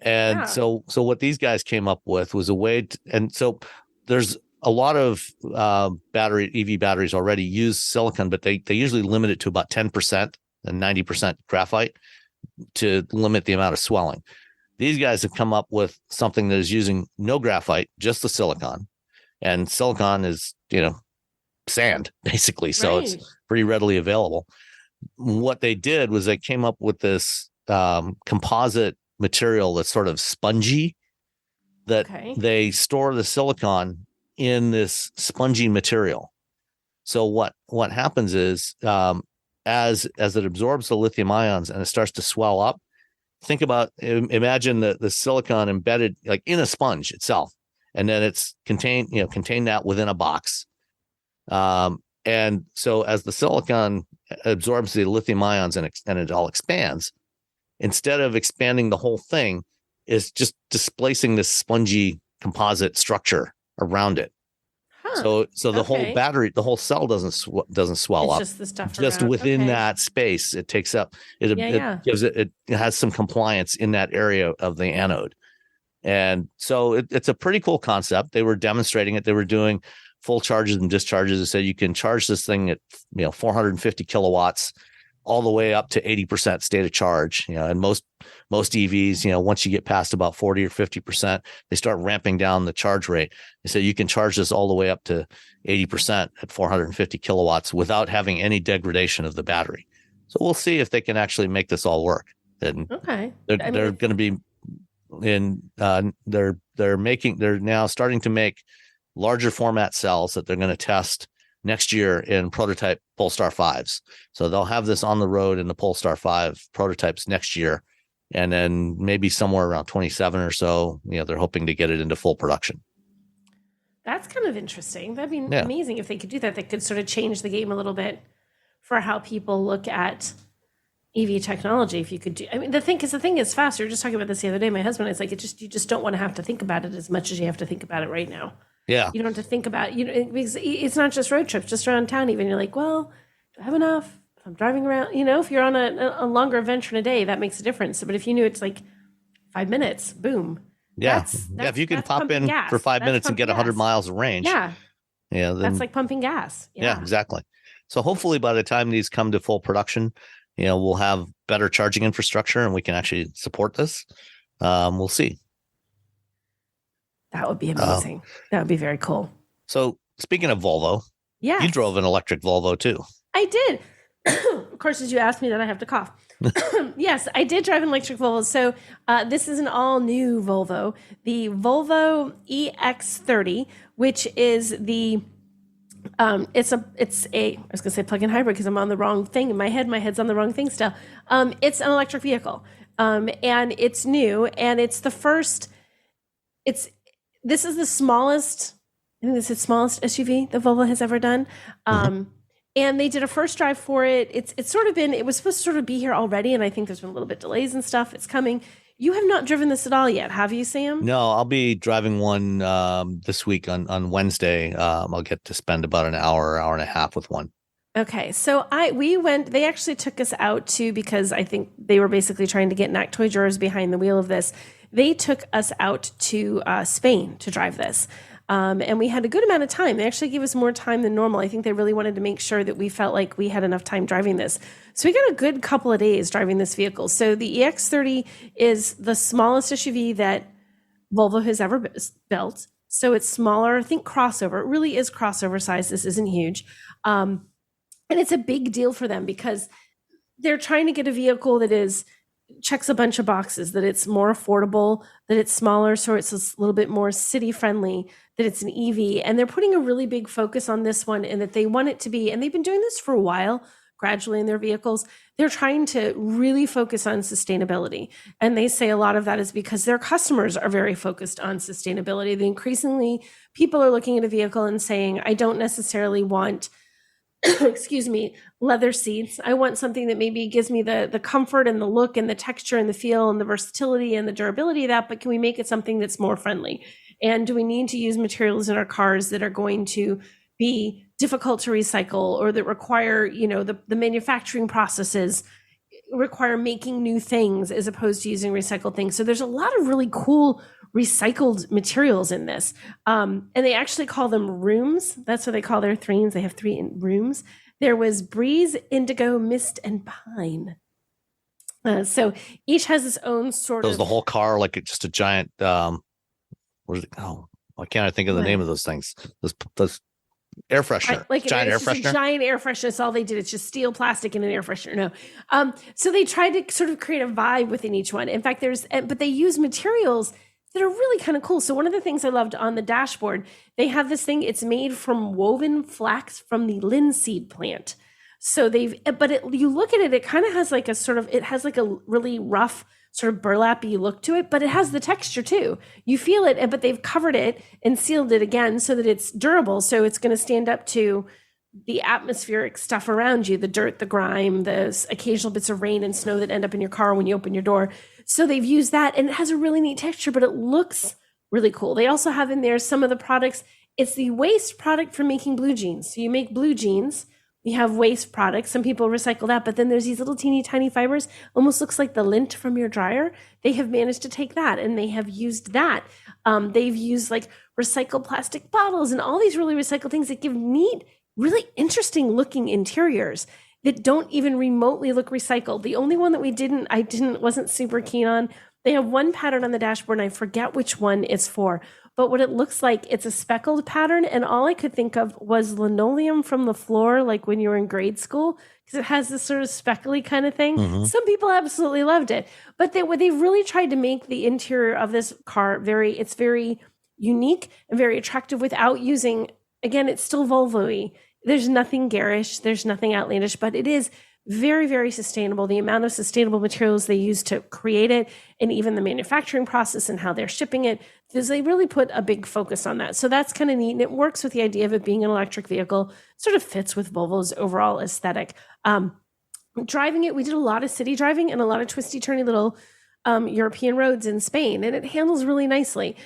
And so what these guys came up with was a way and so there's a lot of EV batteries already use silicon, but they usually limit it to about 10% and 90% graphite to limit the amount of swelling. These guys have come up with something that is using no graphite, just the silicon. And silicon is, sand, basically. So It's pretty readily available. What they did was they came up with this composite material that's sort of spongy, that they store the silicon in this spongy material. So what happens is as it absorbs the lithium ions and it starts to swell up, imagine the silicon embedded like in a sponge itself, and then it's contained that within a box. And so as the silicon absorbs the lithium ions and it all expands, instead of expanding the whole thing, is just displacing this spongy composite structure around it. So the whole battery, the whole cell doesn't swell up. Just the stuff just around. within that space, it takes up. It gives it has some compliance in that area of the anode, and so it's a pretty cool concept. They were demonstrating it. They were doing full charges and discharges. They said you can charge this thing at 450 kilowatts all the way up to 80% state of charge. And most EVs, once you get past about 40 or 50%, they start ramping down the charge rate. They said you can charge this all the way up to 80% at 450 kilowatts without having any degradation of the battery. So we'll see if they can actually make this all work. And they're going to be they're now starting to make larger format cells that they're going to test next year in prototype Polestar 5s. So they'll have this on the road in the Polestar 5 prototypes next year. And then maybe somewhere around 27 or so, they're hoping to get it into full production. That's kind of interesting. That'd be amazing if they could do that. They could sort of change the game a little bit for how people look at EV technology. If you could do, the thing is fast. We were just talking about this the other day. My husband is like, you just don't want to have to think about it as much as you have to think about it right now. Yeah. You don't have to think about, because it's not just road trips, just around town even. You're like, well, do I have enough? If I'm driving around, if you're on a longer adventure in a day, that makes a difference. But if you knew it's like 5 minutes, boom. Yeah. If you can pop in for 5 minutes and get 100 miles of range. Yeah. Yeah. That's like pumping gas. Yeah, exactly. So hopefully by the time these come to full production, we'll have better charging infrastructure and we can actually support this. We'll see. That would be amazing. That would be very cool. So speaking of Volvo, you drove an electric Volvo too. I did. Of course, as you asked me that, I have to cough. Yes, I did drive an electric Volvo. So this is an all-new Volvo, the Volvo EX30, which is the it's a I was gonna say plug-in hybrid because I'm on the wrong thing in my head. My head's on the wrong thing still. It's an electric vehicle, and it's new, and it's the first. This is the smallest. I think this is the smallest SUV that Volvo has ever done. And they did a first drive for it. It's sort of been. It was supposed to sort of be here already, and I think there's been a little bit delays and stuff. It's coming. You have not driven this at all yet, have you, Sam? No, I'll be driving one this week on Wednesday. I'll get to spend about an hour and a half with one. Okay, so we went. They actually took us out to, because I think they were basically trying to get NAC toy jurors behind the wheel of this. They took us out to Spain to drive this. And we had a good amount of time. They actually gave us more time than normal. I think they really wanted to make sure that we felt like we had enough time driving this. So we got a good couple of days driving this vehicle. So the EX30 is the smallest SUV that Volvo has ever built. So it's smaller. I think crossover. It really is crossover size. This isn't huge. And it's a big deal for them because they're trying to get a vehicle that checks a bunch of boxes, that it's more affordable, that it's smaller, so it's a little bit more city friendly, that it's an EV. And they're putting a really big focus on this one, and that they want it to be, and they've been doing this for a while, gradually in their vehicles. They're trying to really focus on sustainability. And they say a lot of that is because their customers are very focused on sustainability. Increasingly, people are looking at a vehicle and saying, I don't necessarily want excuse me, leather seats. I want something that maybe gives me the comfort and the look and the texture and the feel and the versatility and the durability of that, but can we make it something that's more friendly? And do we need to use materials in our cars that are going to be difficult to recycle, or that require, the manufacturing processes require making new things as opposed to using recycled things? So there's a lot of really cool recycled materials in this. And they actually call them rooms. That's what they call their threes. They have 3 rooms. There was breeze, indigo, mist, and pine. So each has its own sort of. The whole car like just a giant. What is it? Oh, why can't I think of the name of those things? Those air freshener. Giant air freshener. Giant air freshener. That's all they did. It's just steel, plastic, and an air freshener. No. So they tried to sort of create a vibe within each one. In fact, but they use materials that are really kind of cool. So one of the things I loved on the dashboard, they have this thing, it's made from woven flax from the linseed plant. So you look at it, it kind of has like it has like a really rough sort of burlappy look to it, but it has the texture too. You feel it, but they've covered it and sealed it again so that it's durable. So it's going to stand up to the atmospheric stuff around you, the dirt, the grime, the occasional bits of rain and snow that end up in your car when you open your door. So they've used that, and it has a really neat texture, but it looks really cool. They also have in there some of the products. It's the waste product for making blue jeans. So you make blue jeans, you have waste products. Some people recycle that, but then there's these little teeny tiny fibers, almost looks like the lint from your dryer. They have managed to take that, and they have used that. They've used like recycled plastic bottles and all these really recycled things that give neat, really interesting looking interiors that don't even remotely look recycled. The only one that wasn't super keen on, they have one pattern on the dashboard, and I forget which one it's for, but what it looks like, it's a speckled pattern, and all I could think of was linoleum from the floor, like when you were in grade school, because it has this sort of speckly kind of thing. Mm-hmm. Some people absolutely loved it, but they really tried to make the interior of this car it's very unique and very attractive without using, again, it's still Volvo-y. There's nothing garish, there's nothing outlandish, but it is very, very sustainable. The amount of sustainable materials they use to create it, and even the manufacturing process and how they're shipping it, because they really put a big focus on that. So that's kind of neat. And it works with the idea of it being an electric vehicle, sort of fits with Volvo's overall aesthetic. Driving it, we did a lot of city driving and a lot of twisty, turny little European roads in Spain, and it handles really nicely.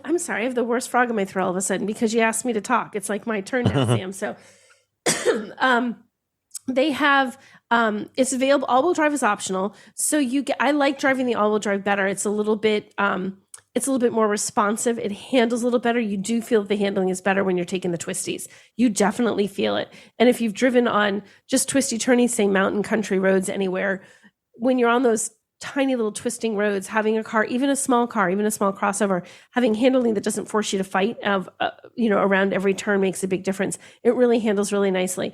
I'm sorry, I have the worst frog in my throat all of a sudden because you asked me to talk. It's like my turn now, Sam. So they have, it's available. All-wheel drive is optional. So I like driving the all-wheel drive better. It's a little bit more responsive. It handles a little better. You do feel that the handling is better when you're taking the twisties. You definitely feel it. And if you've driven on just twisty, turny, say mountain country roads anywhere, when you're on those tiny little twisting roads, having a car, even a small crossover, having handling that doesn't force you to fight around every turn makes a big difference. It really handles really nicely.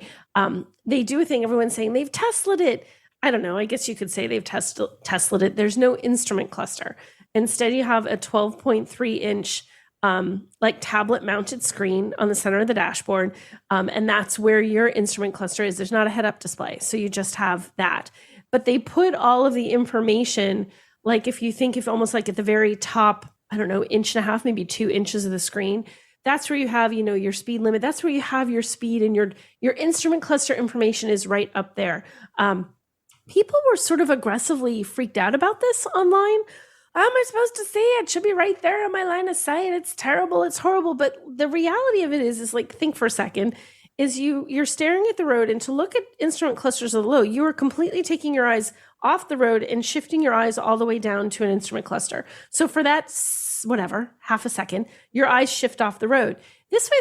They do a thing, everyone's saying they've Tesla'd it. I don't know. I guess you could say they've Tesla'd it. There's no instrument cluster. Instead, you have a 12.3 inch like tablet mounted screen on the center of the dashboard. And that's where your instrument cluster is. There's not a head up display. So you just have that. But they put all of the information, like if almost like at the very top, I don't know, 1.5 inches, maybe 2 inches of the screen, that's where you have, your speed limit. That's where you have your speed, and your instrument cluster information is right up there. People were sort of aggressively freaked out about this online. How am I supposed to see it? It should be right there on my line of sight. It's terrible. It's horrible. But the reality of it is like, think for a second, is you're staring at the road, and to look at instrument clusters of the low, you are completely taking your eyes off the road and shifting your eyes all the way down to an instrument cluster. So for that, half a second, your eyes shift off the road. This way,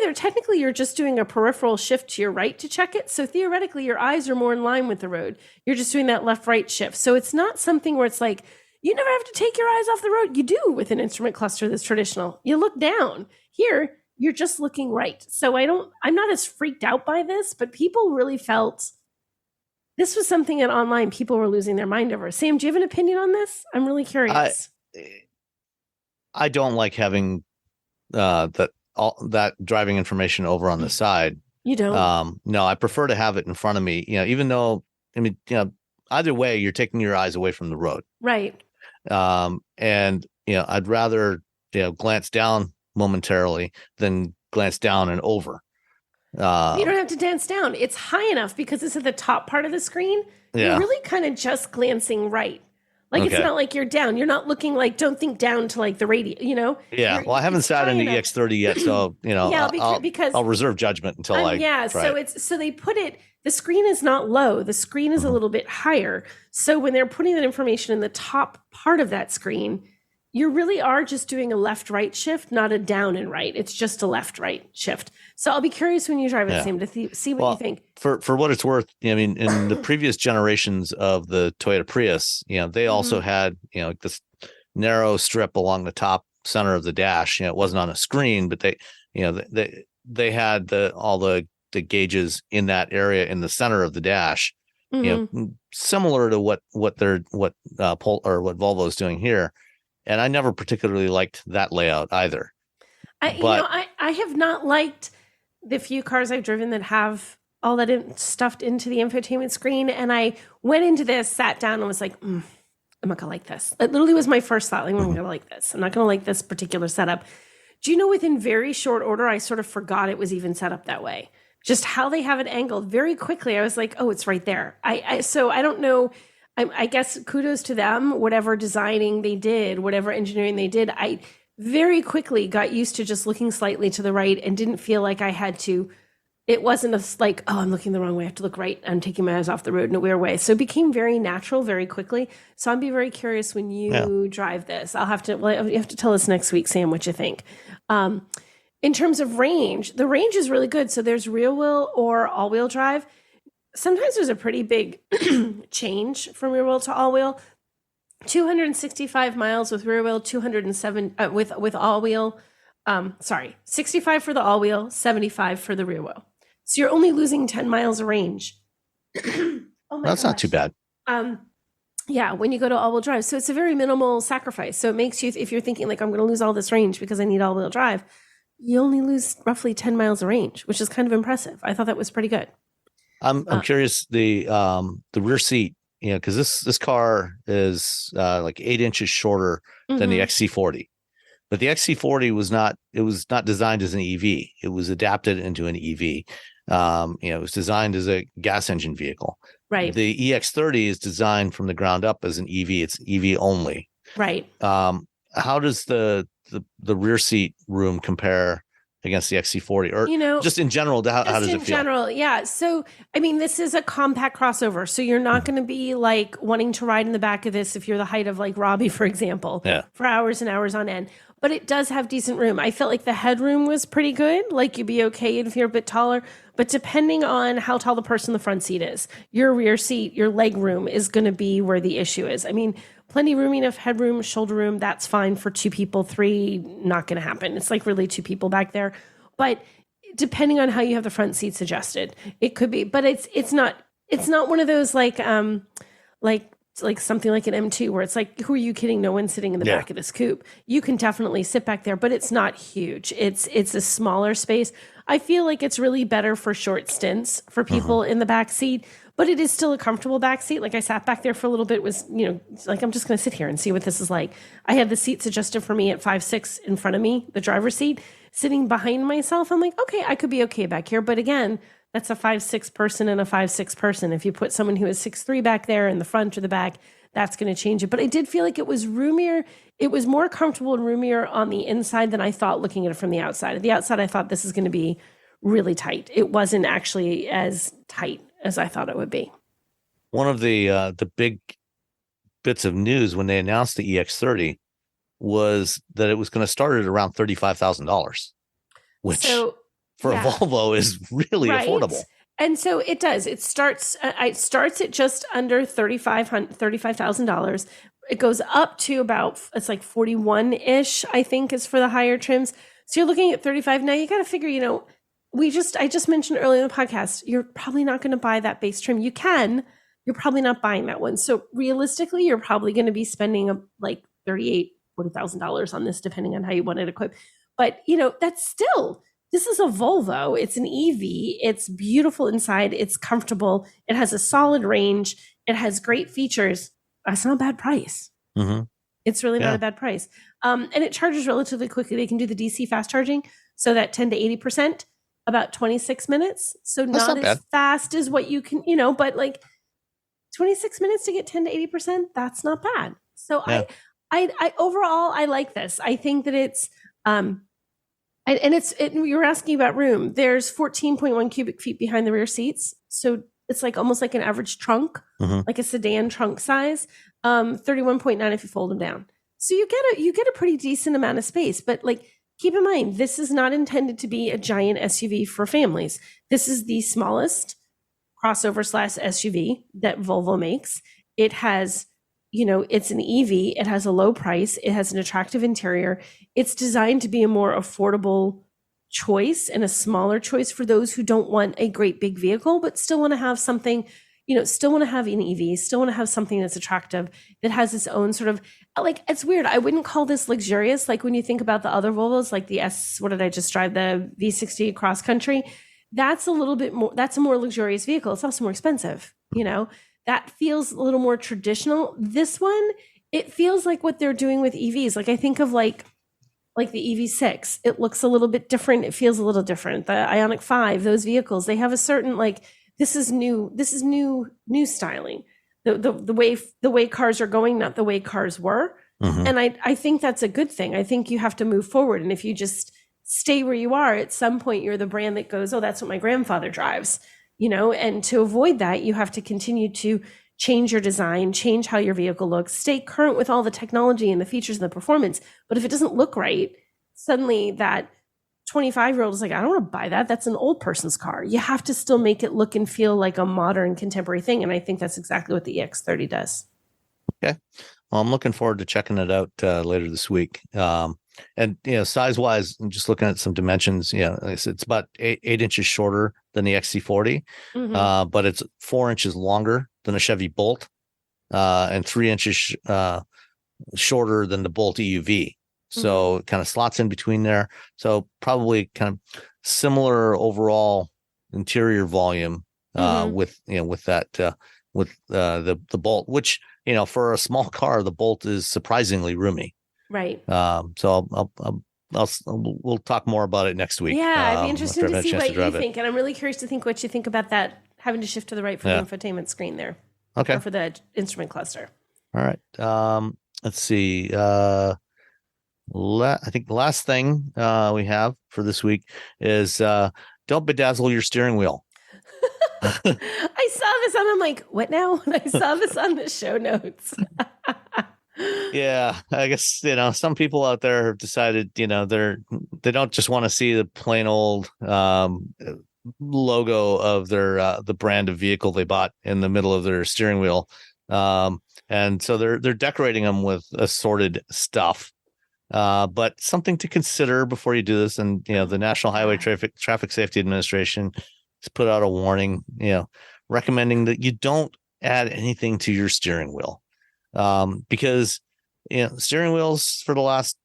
you're just doing a peripheral shift to your right to check it. So theoretically, your eyes are more in line with the road. You're just doing that left-right shift. So it's not something where it's like, You never have to take your eyes off the road. You do with an instrument cluster that's traditional. You look down. Here, you're just looking right. So I'm not as freaked out by this, but people really felt this was something that online people were losing their mind over. Sam, do you have an opinion on this? I'm really curious. I don't like having that driving information over on the side. You don't? No, I prefer to have it in front of me. Even though, either way, you're taking your eyes away from the road. Right. And I'd rather glance down momentarily than glance down and over. You don't have to dance down. It's high enough because it's at the top part of the screen. Yeah. You're really kind of just glancing right. Like, Okay. It's not like you're down. You're not looking like, don't think down to like the radio, Yeah. Well, I haven't sat in the EX30 yet, so, Yeah, because I'll reserve judgment until so they put it, the screen is not low. The screen is a little bit higher. So when they're putting that information in the top part of that screen, you really are just doing a left-right shift, not a down and right. It's just a left-right shift. So I'll be curious when you drive it, Sam, to see what you think. For what it's worth, in the previous generations of the Toyota Prius, they also had, this narrow strip along the top center of the dash. It wasn't on a screen, but they had all the gauges in that area in the center of the dash. Similar to what Volvo is doing here. And I never particularly liked that layout either. I have not liked the few cars I've driven that have all that stuffed into the infotainment screen. And I went into this, sat down, and was like, I'm not going to like this. It literally was my first thought. Like, I'm going to like this. I'm not going to like this particular setup. Do you know, within very short order, I sort of forgot it was even set up that way. Just how they have it angled very quickly. I was like, oh, it's right there. So I don't know. I guess kudos to them, whatever designing they did, whatever engineering they did. I very quickly got used to just looking slightly to the right and didn't feel like I had to. It wasn't like, oh, I'm looking the wrong way. I have to look right. I'm taking my eyes off the road in a weird way. So it became very natural very quickly. So I'd be very curious when you drive this. You have to tell us next week, Sam, what you think. In terms of range, the range is really good. So there's rear wheel or all wheel drive. Sometimes there's a pretty big change from rear wheel to all wheel. 265 miles with rear wheel, 207 with all wheel. 65 for the all wheel, 75 for the rear wheel. So you're only losing 10 miles of range. That's not too bad. Yeah, when you go to all wheel drive. So it's a very minimal sacrifice. So it makes you, if you're thinking like, I'm going to lose all this range because I need all wheel drive, you only lose roughly 10 miles of range, which is kind of impressive. I thought that was pretty good. I'm curious, the rear seat, because this car is like 8 inches shorter than the XC40, but the XC40 was not designed as an EV. It was adapted into an EV. It was designed as a gas engine vehicle. Right. The EX30 is designed from the ground up as an EV. It's EV only. Right. How does the rear seat room compare against the XC40, or just in general, how does it feel? In general, yeah. So, I mean, this is a compact crossover, so you're not going to be like wanting to ride in the back of this if you're the height of like Robbie, for example, for hours and hours on end. But it does have decent room. I felt like the headroom was pretty good. Like you'd be okay if you're a bit taller, but depending on how tall the person in the front seat is, your rear seat, your leg room is going to be where the issue is. I mean, plenty room enough headroom, shoulder room. That's fine for 2 people. 3, not going to happen. It's like really 2 people back there. But depending on how you have the front seats adjusted, it could be. But it's not one of those like something like an M2 where it's like, who are you kidding? No one's sitting in the back of this coupe. You can definitely sit back there, but it's not huge. It's a smaller space. I feel like it's really better for short stints for people in the back seat. But it is still a comfortable back seat. Like I sat back there for a little bit, was, like I'm just going to sit here and see what this is like. I had the seats adjusted for me at 5'6" in front of me, the driver's seat. Sitting behind myself, I'm like, okay, I could be okay back here. But again, that's a 5'6" person and a 5'6" person. If you put someone who is 6'3" back there in the front or the back, that's going to change it. But I did feel like it was roomier. It was more comfortable and roomier on the inside than I thought looking at it from the outside. At the outside, I thought this is going to be really tight. It wasn't actually as tight as I thought it would be. One of the big bits of news when they announced the EX30 was that it was going to start at around $35,000, which for a Volvo is really affordable. And so it does. It starts at just under $35,000. it goes up to about, it's like 41-ish, I think, is for the higher trims. So you're looking at 35. Now you got to figure, I just mentioned earlier in the podcast, you're probably not going to buy that base trim. You're probably not buying that one. So realistically, you're probably going to be spending like $40,000 on this, depending on how you want it equipped. But that's still, this is a Volvo. It's an EV. It's beautiful inside. It's comfortable. It has a solid range. It has great features. That's not a bad price. Mm-hmm. It's really not a bad price. And it charges relatively quickly. They can do the DC fast charging, so that 10 to 80%, about 26 minutes. So not as fast as what you can, but like 26 minutes to get 10 to 80%, that's not bad. So I overall, I like this. I think that it's, you're asking about room. There's 14.1 cubic feet behind the rear seats. So it's like almost like an average trunk, like a sedan trunk size. 31.9 if you fold them down. So you get a pretty decent amount of space. But like, keep in mind, this is not intended to be a giant SUV for families. This is the smallest crossover / SUV that Volvo makes. It has, it's an EV. It has a low price. It has an attractive interior. It's designed to be a more affordable choice and a smaller choice for those who don't want a great big vehicle, but still want to have something, still want to have an EV, still want to have something that's attractive, that has its own sort of, like, it's weird. I wouldn't call this luxurious. Like when you think about the other Volvos, like the what did I just drive? The V60 Cross-Country. That's a little bit more, that's a more luxurious vehicle. It's also more expensive, that feels a little more traditional. This one, it feels like what they're doing with EVs. Like I think of like the EV6, it looks a little bit different. It feels a little different. The Ioniq 5, those vehicles, they have a certain, like, this is new styling. The way cars are going, not the way cars were. And I think that's a good thing. I think you have to move forward. And if you just stay where you are, at some point you're the brand that goes, oh, that's what my grandfather drives, and to avoid that, you have to continue to change your design, change how your vehicle looks, stay current with all the technology and the features and the performance. But if it doesn't look right, suddenly that 25-year-old is like, I don't want to buy that. That's an old person's car. You have to still make it look and feel like a modern contemporary thing. And I think that's exactly what the EX30 does. Okay. Well, I'm looking forward to checking it out later this week. And, size-wise, I'm just looking at some dimensions. It's about 8 inches shorter than the XC40, but it's 4 inches longer than a Chevy Bolt, and 3 inches shorter than the Bolt EUV. So it kind of slots in between there. So probably kind of similar overall interior volume with the Bolt, which, for a small car, the Bolt is surprisingly roomy. Right. So we'll talk more about it next week. Yeah, it'd be interesting to see what you think. And I'm really curious to think what you think about that, having to shift to the right for the infotainment screen there. Okay. Or for the instrument cluster. All right. Let's see. I think the last thing we have for this week is don't bedazzle your steering wheel. I saw this and I'm like, what now? And I saw this on the show notes. Yeah, I guess, some people out there have decided, they don't just want to see the plain old logo of their the brand of vehicle they bought in the middle of their steering wheel. And so they're decorating them with assorted stuff. But something to consider before you do this. And, the National Highway Traffic Safety Administration has put out a warning, recommending that you don't add anything to your steering wheel. Because, steering wheels for the last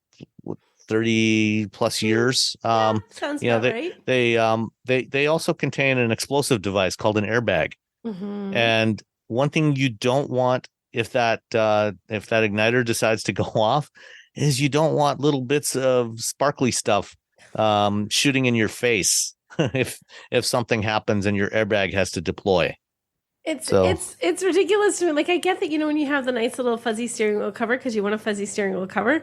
30 plus years, sounds about right. They also contain an explosive device called an airbag. And one thing you don't want if that igniter decides to go off is you don't want little bits of sparkly stuff shooting in your face if something happens and your airbag has to deploy. It's ridiculous to me. Like, I get that, when you have the nice little fuzzy steering wheel cover, because you want a fuzzy steering wheel cover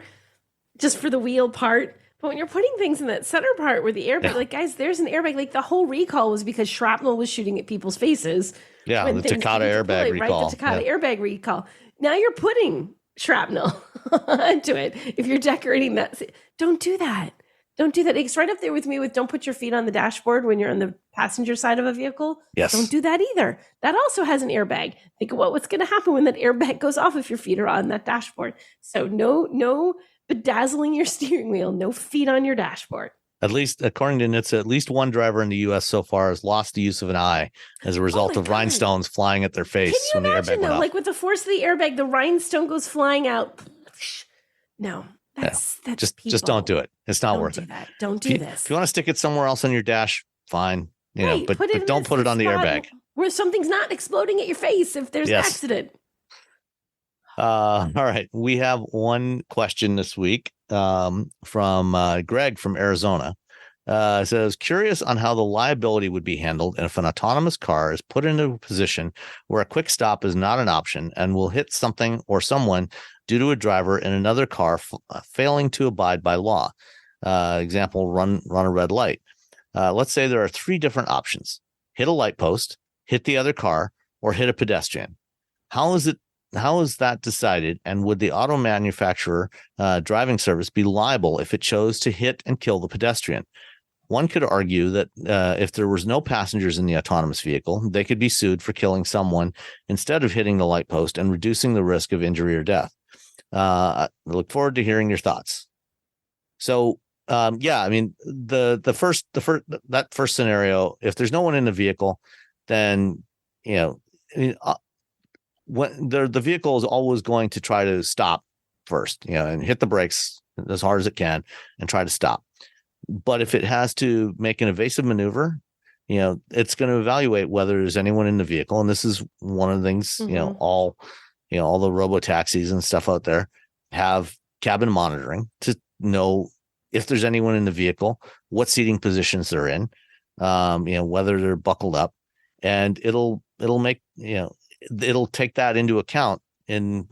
just for the wheel part. But when you're putting things in that center part where the airbag, like, guys, there's an airbag. Like, the whole recall was because shrapnel was shooting at people's faces. Yeah, the Takata airbag recall. Right, the Takata airbag recall. Now you're putting shrapnel into it. If you're decorating that, don't do that. Don't do that. It's right up there with me with don't put your feet on the dashboard when you're on the passenger side of a vehicle. Yes. Don't do that either. That also has an airbag. Think about what's going to happen when that airbag goes off if your feet are on that dashboard. So no bedazzling your steering wheel, no feet on your dashboard. At least, according to NHTSA, at least one driver in the U.S. so far has lost the use of an eye as a result of rhinestones flying at their face when the airbag went off. Like with the force of the airbag, the rhinestone goes flying out. No, that's just don't do it. It's not worth it. Don't do this. If you want to stick it somewhere else on your dash, fine. But don't put it on the airbag where something's not exploding at your face if there's an accident. All right. We have one question this week from Greg from Arizona. It says, curious on how the liability would be handled if an autonomous car is put into a position where a quick stop is not an option and will hit something or someone due to a driver in another car failing to abide by law. Example, run a red light. Let's say there are 3 different options: hit a light post, hit the other car, or hit a pedestrian. How is that decided? And would the auto manufacturer driving service be liable if it chose to hit and kill the pedestrian? One could argue that if there was no passengers in the autonomous vehicle, they could be sued for killing someone instead of hitting the light post and reducing the risk of injury or death. I look forward to hearing your thoughts. So, that first scenario, if there's no one in the vehicle, then when the vehicle is always going to try to stop first, and hit the brakes as hard as it can and try to stop. But if it has to make an evasive maneuver, it's going to evaluate whether there's anyone in the vehicle. And this is one of the things, all the robo taxis and stuff out there have cabin monitoring to know if there's anyone in the vehicle, what seating positions they're in, whether they're buckled up, and it'll make, it'll take that into account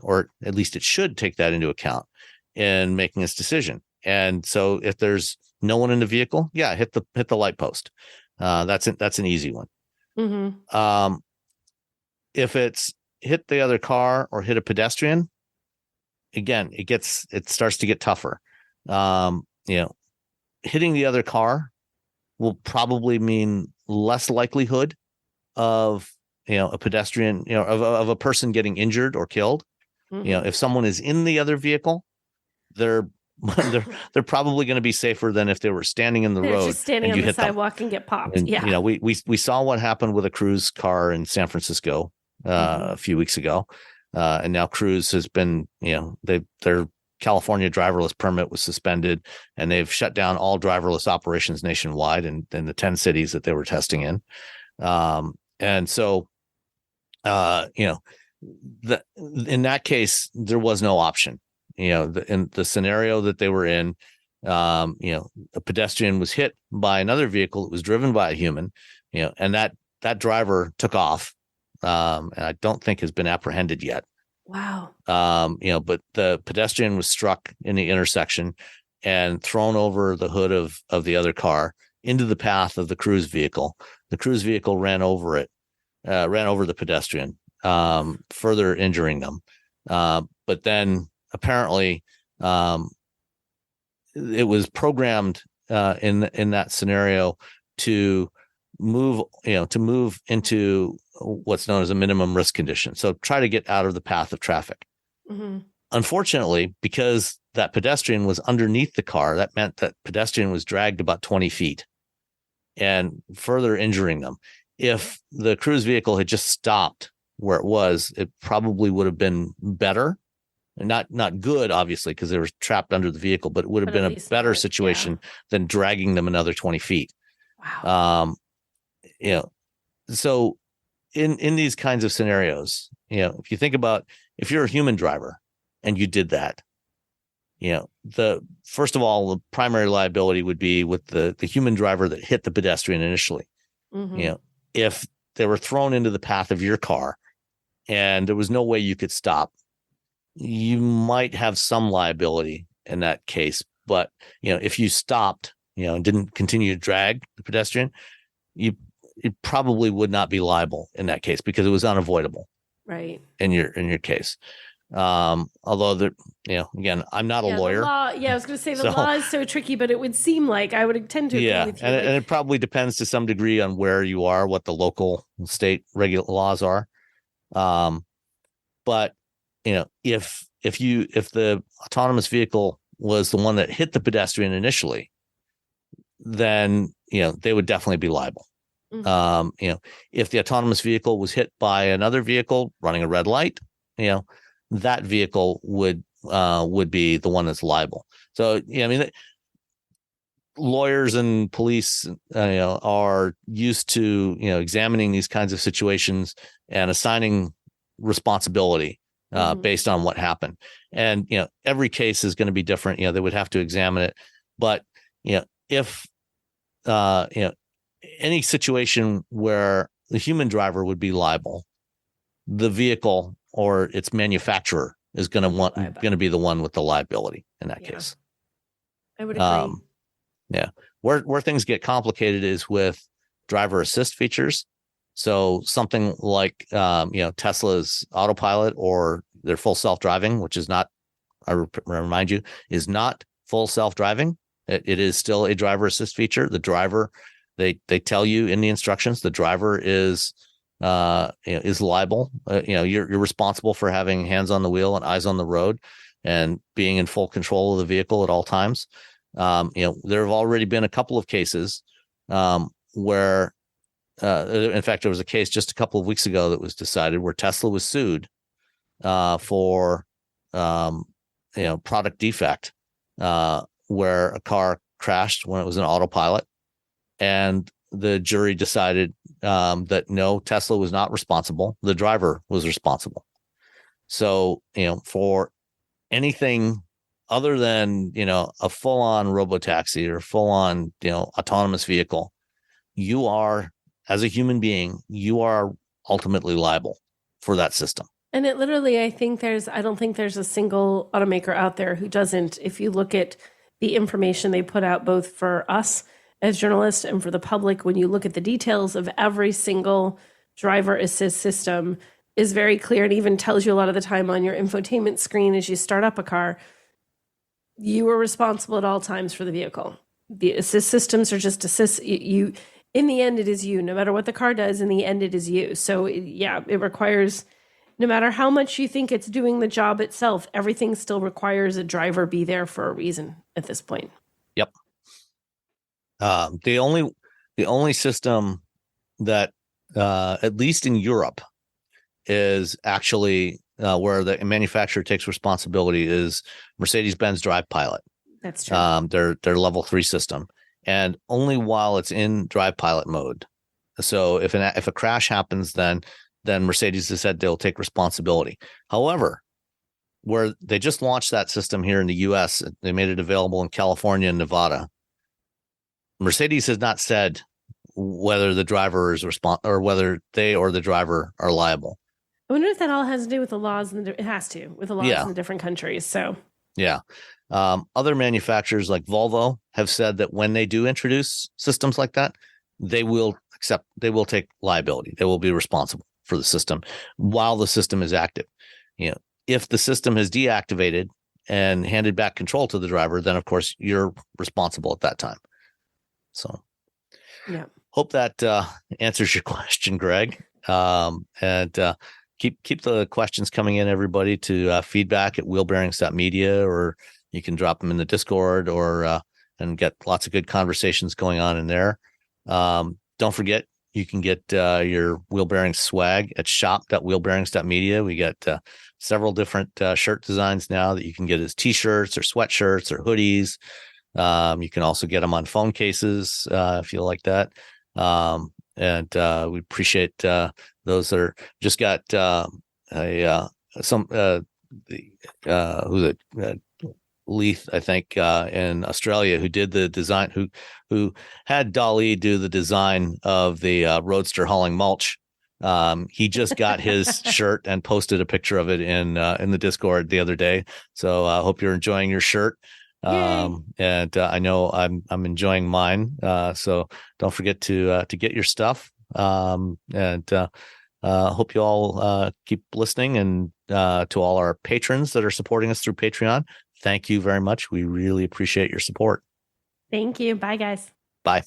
or at least it should take that into account in making its decision. And so if there's no one in the vehicle, hit the light post. That's an easy one. Mm-hmm. If it's hit the other car or hit a pedestrian, again, it starts to get tougher. Hitting the other car will probably mean less likelihood of a pedestrian, of a person getting injured or killed. Mm-hmm. If someone is in the other vehicle, they're probably going to be safer than if they were standing in the road, just standing on the sidewalk and get popped. And, we saw what happened with a Cruise car in San Francisco a few weeks ago, and now Cruise has been, their California driverless permit was suspended, and they've shut down all driverless operations nationwide in the 10 cities that they were testing in. And so, in that case, there was no option. In the scenario that they were in, a pedestrian was hit by another vehicle that was driven by a human, and that driver took off, and I don't think has been apprehended yet. Wow. But the pedestrian was struck in the intersection and thrown over the hood of the other car into the path of the Cruise vehicle. The Cruise vehicle ran over the pedestrian, further injuring them. But then apparently, it was programmed in that scenario to move into what's known as a minimum risk condition. So try to get out of the path of traffic. Mm-hmm. Unfortunately, because that pedestrian was underneath the car, that meant that pedestrian was dragged about 20 feet and further injuring them. If the Cruise vehicle had just stopped where it was, it probably would have been better. Not good, obviously, because they were trapped under the vehicle, but it would have been a better situation than dragging them another 20 feet. Wow. So in these kinds of scenarios, if you think about, if you're a human driver and you did that, first of all, the primary liability would be with the human driver that hit the pedestrian initially. Mm-hmm. If they were thrown into the path of your car and there was no way you could stop, you might have some liability in that case. But, if you stopped, and didn't continue to drag the pedestrian, it probably would not be liable in that case because it was unavoidable. Right. In your case. Although again, I'm not a lawyer. I was going to say the So, law is so tricky, but it would seem like I would tend to agree with you. and it probably depends to some degree on where you are, what the local state regular laws are. But if the autonomous vehicle was the one that hit the pedestrian initially, then they would definitely be liable. Mm-hmm. If the autonomous vehicle was hit by another vehicle running a red light, that vehicle would be the one that's liable. So lawyers and police are used to examining these kinds of situations and assigning responsibility based on what happened. And every case is going to be different. They would have to examine it. But if any situation where the human driver would be liable, the vehicle or its manufacturer is going to be the one with the liability in that case. I would agree. Where things get complicated is with driver assist features. So something like Tesla's autopilot or their full self-driving, which is not, I remind you, is not full self-driving. It is still a driver assist feature. The driver, they tell you in the instructions, the driver is liable. You're responsible for having hands on the wheel and eyes on the road and being in full control of the vehicle at all times. There have already been a couple of cases where, in fact, there was a case just a couple of weeks ago that was decided where Tesla was sued for product defect, where a car crashed when it was an autopilot, and the jury decided that no, Tesla was not responsible. The driver was responsible. So, for anything other than, a full-on robotaxi or full-on, autonomous vehicle, you are, as a human being, you are ultimately liable for that system. And it literally, I don't think there's a single automaker out there who doesn't. If you look at the information they put out, both for us as journalists and for the public, when you look at the details of every single driver assist system, is very clear and even tells you a lot of the time on your infotainment screen as you start up a car, you are responsible at all times for the vehicle. The assist systems are just assist you. In the end, it is you. No matter what the car does, in the end, it is you. So it requires, no matter how much you think it's doing the job itself, everything still requires a driver be there for a reason at this point. Yep. The only system that, at least in Europe, is actually where the manufacturer takes responsibility is Mercedes-Benz Drive Pilot. That's true. Their level 3 system, and only while it's in Drive Pilot mode. So if a crash happens, then Mercedes has said they'll take responsibility. However, where they just launched that system here in the U.S., they made it available in California and Nevada. Mercedes has not said whether the driver is or whether they or the driver are liable. I wonder if that all has to do with the laws. It has to, with the laws in the different countries. So other manufacturers like Volvo have said that when they do introduce systems like that, they will take liability. They will be responsible for the system while the system is active. If the system is deactivated and handed back control to the driver, then of course you're responsible at that time. So, hope that answers your question, Greg. And keep the questions coming in, everybody, to feedback@wheelbearings.media, or you can drop them in the Discord, or and get lots of good conversations going on in there. Don't forget, you can get your Wheel Bearings swag at shop.wheelbearings.media. We got several different shirt designs now that you can get as t-shirts or sweatshirts or hoodies. You can also get them on phone cases if you like that. And we appreciate those that are just got Leith, I think, in Australia, who did the design, who had Dali do the design of the Roadster hauling mulch. He just got his shirt and posted a picture of it in the Discord the other day. So I hope you're enjoying your shirt. And I know I'm enjoying mine. So don't forget to get your stuff. And Hope you all keep listening, and to all our patrons that are supporting us through Patreon, thank you very much. We really appreciate your support. Thank you. Bye, guys. Bye.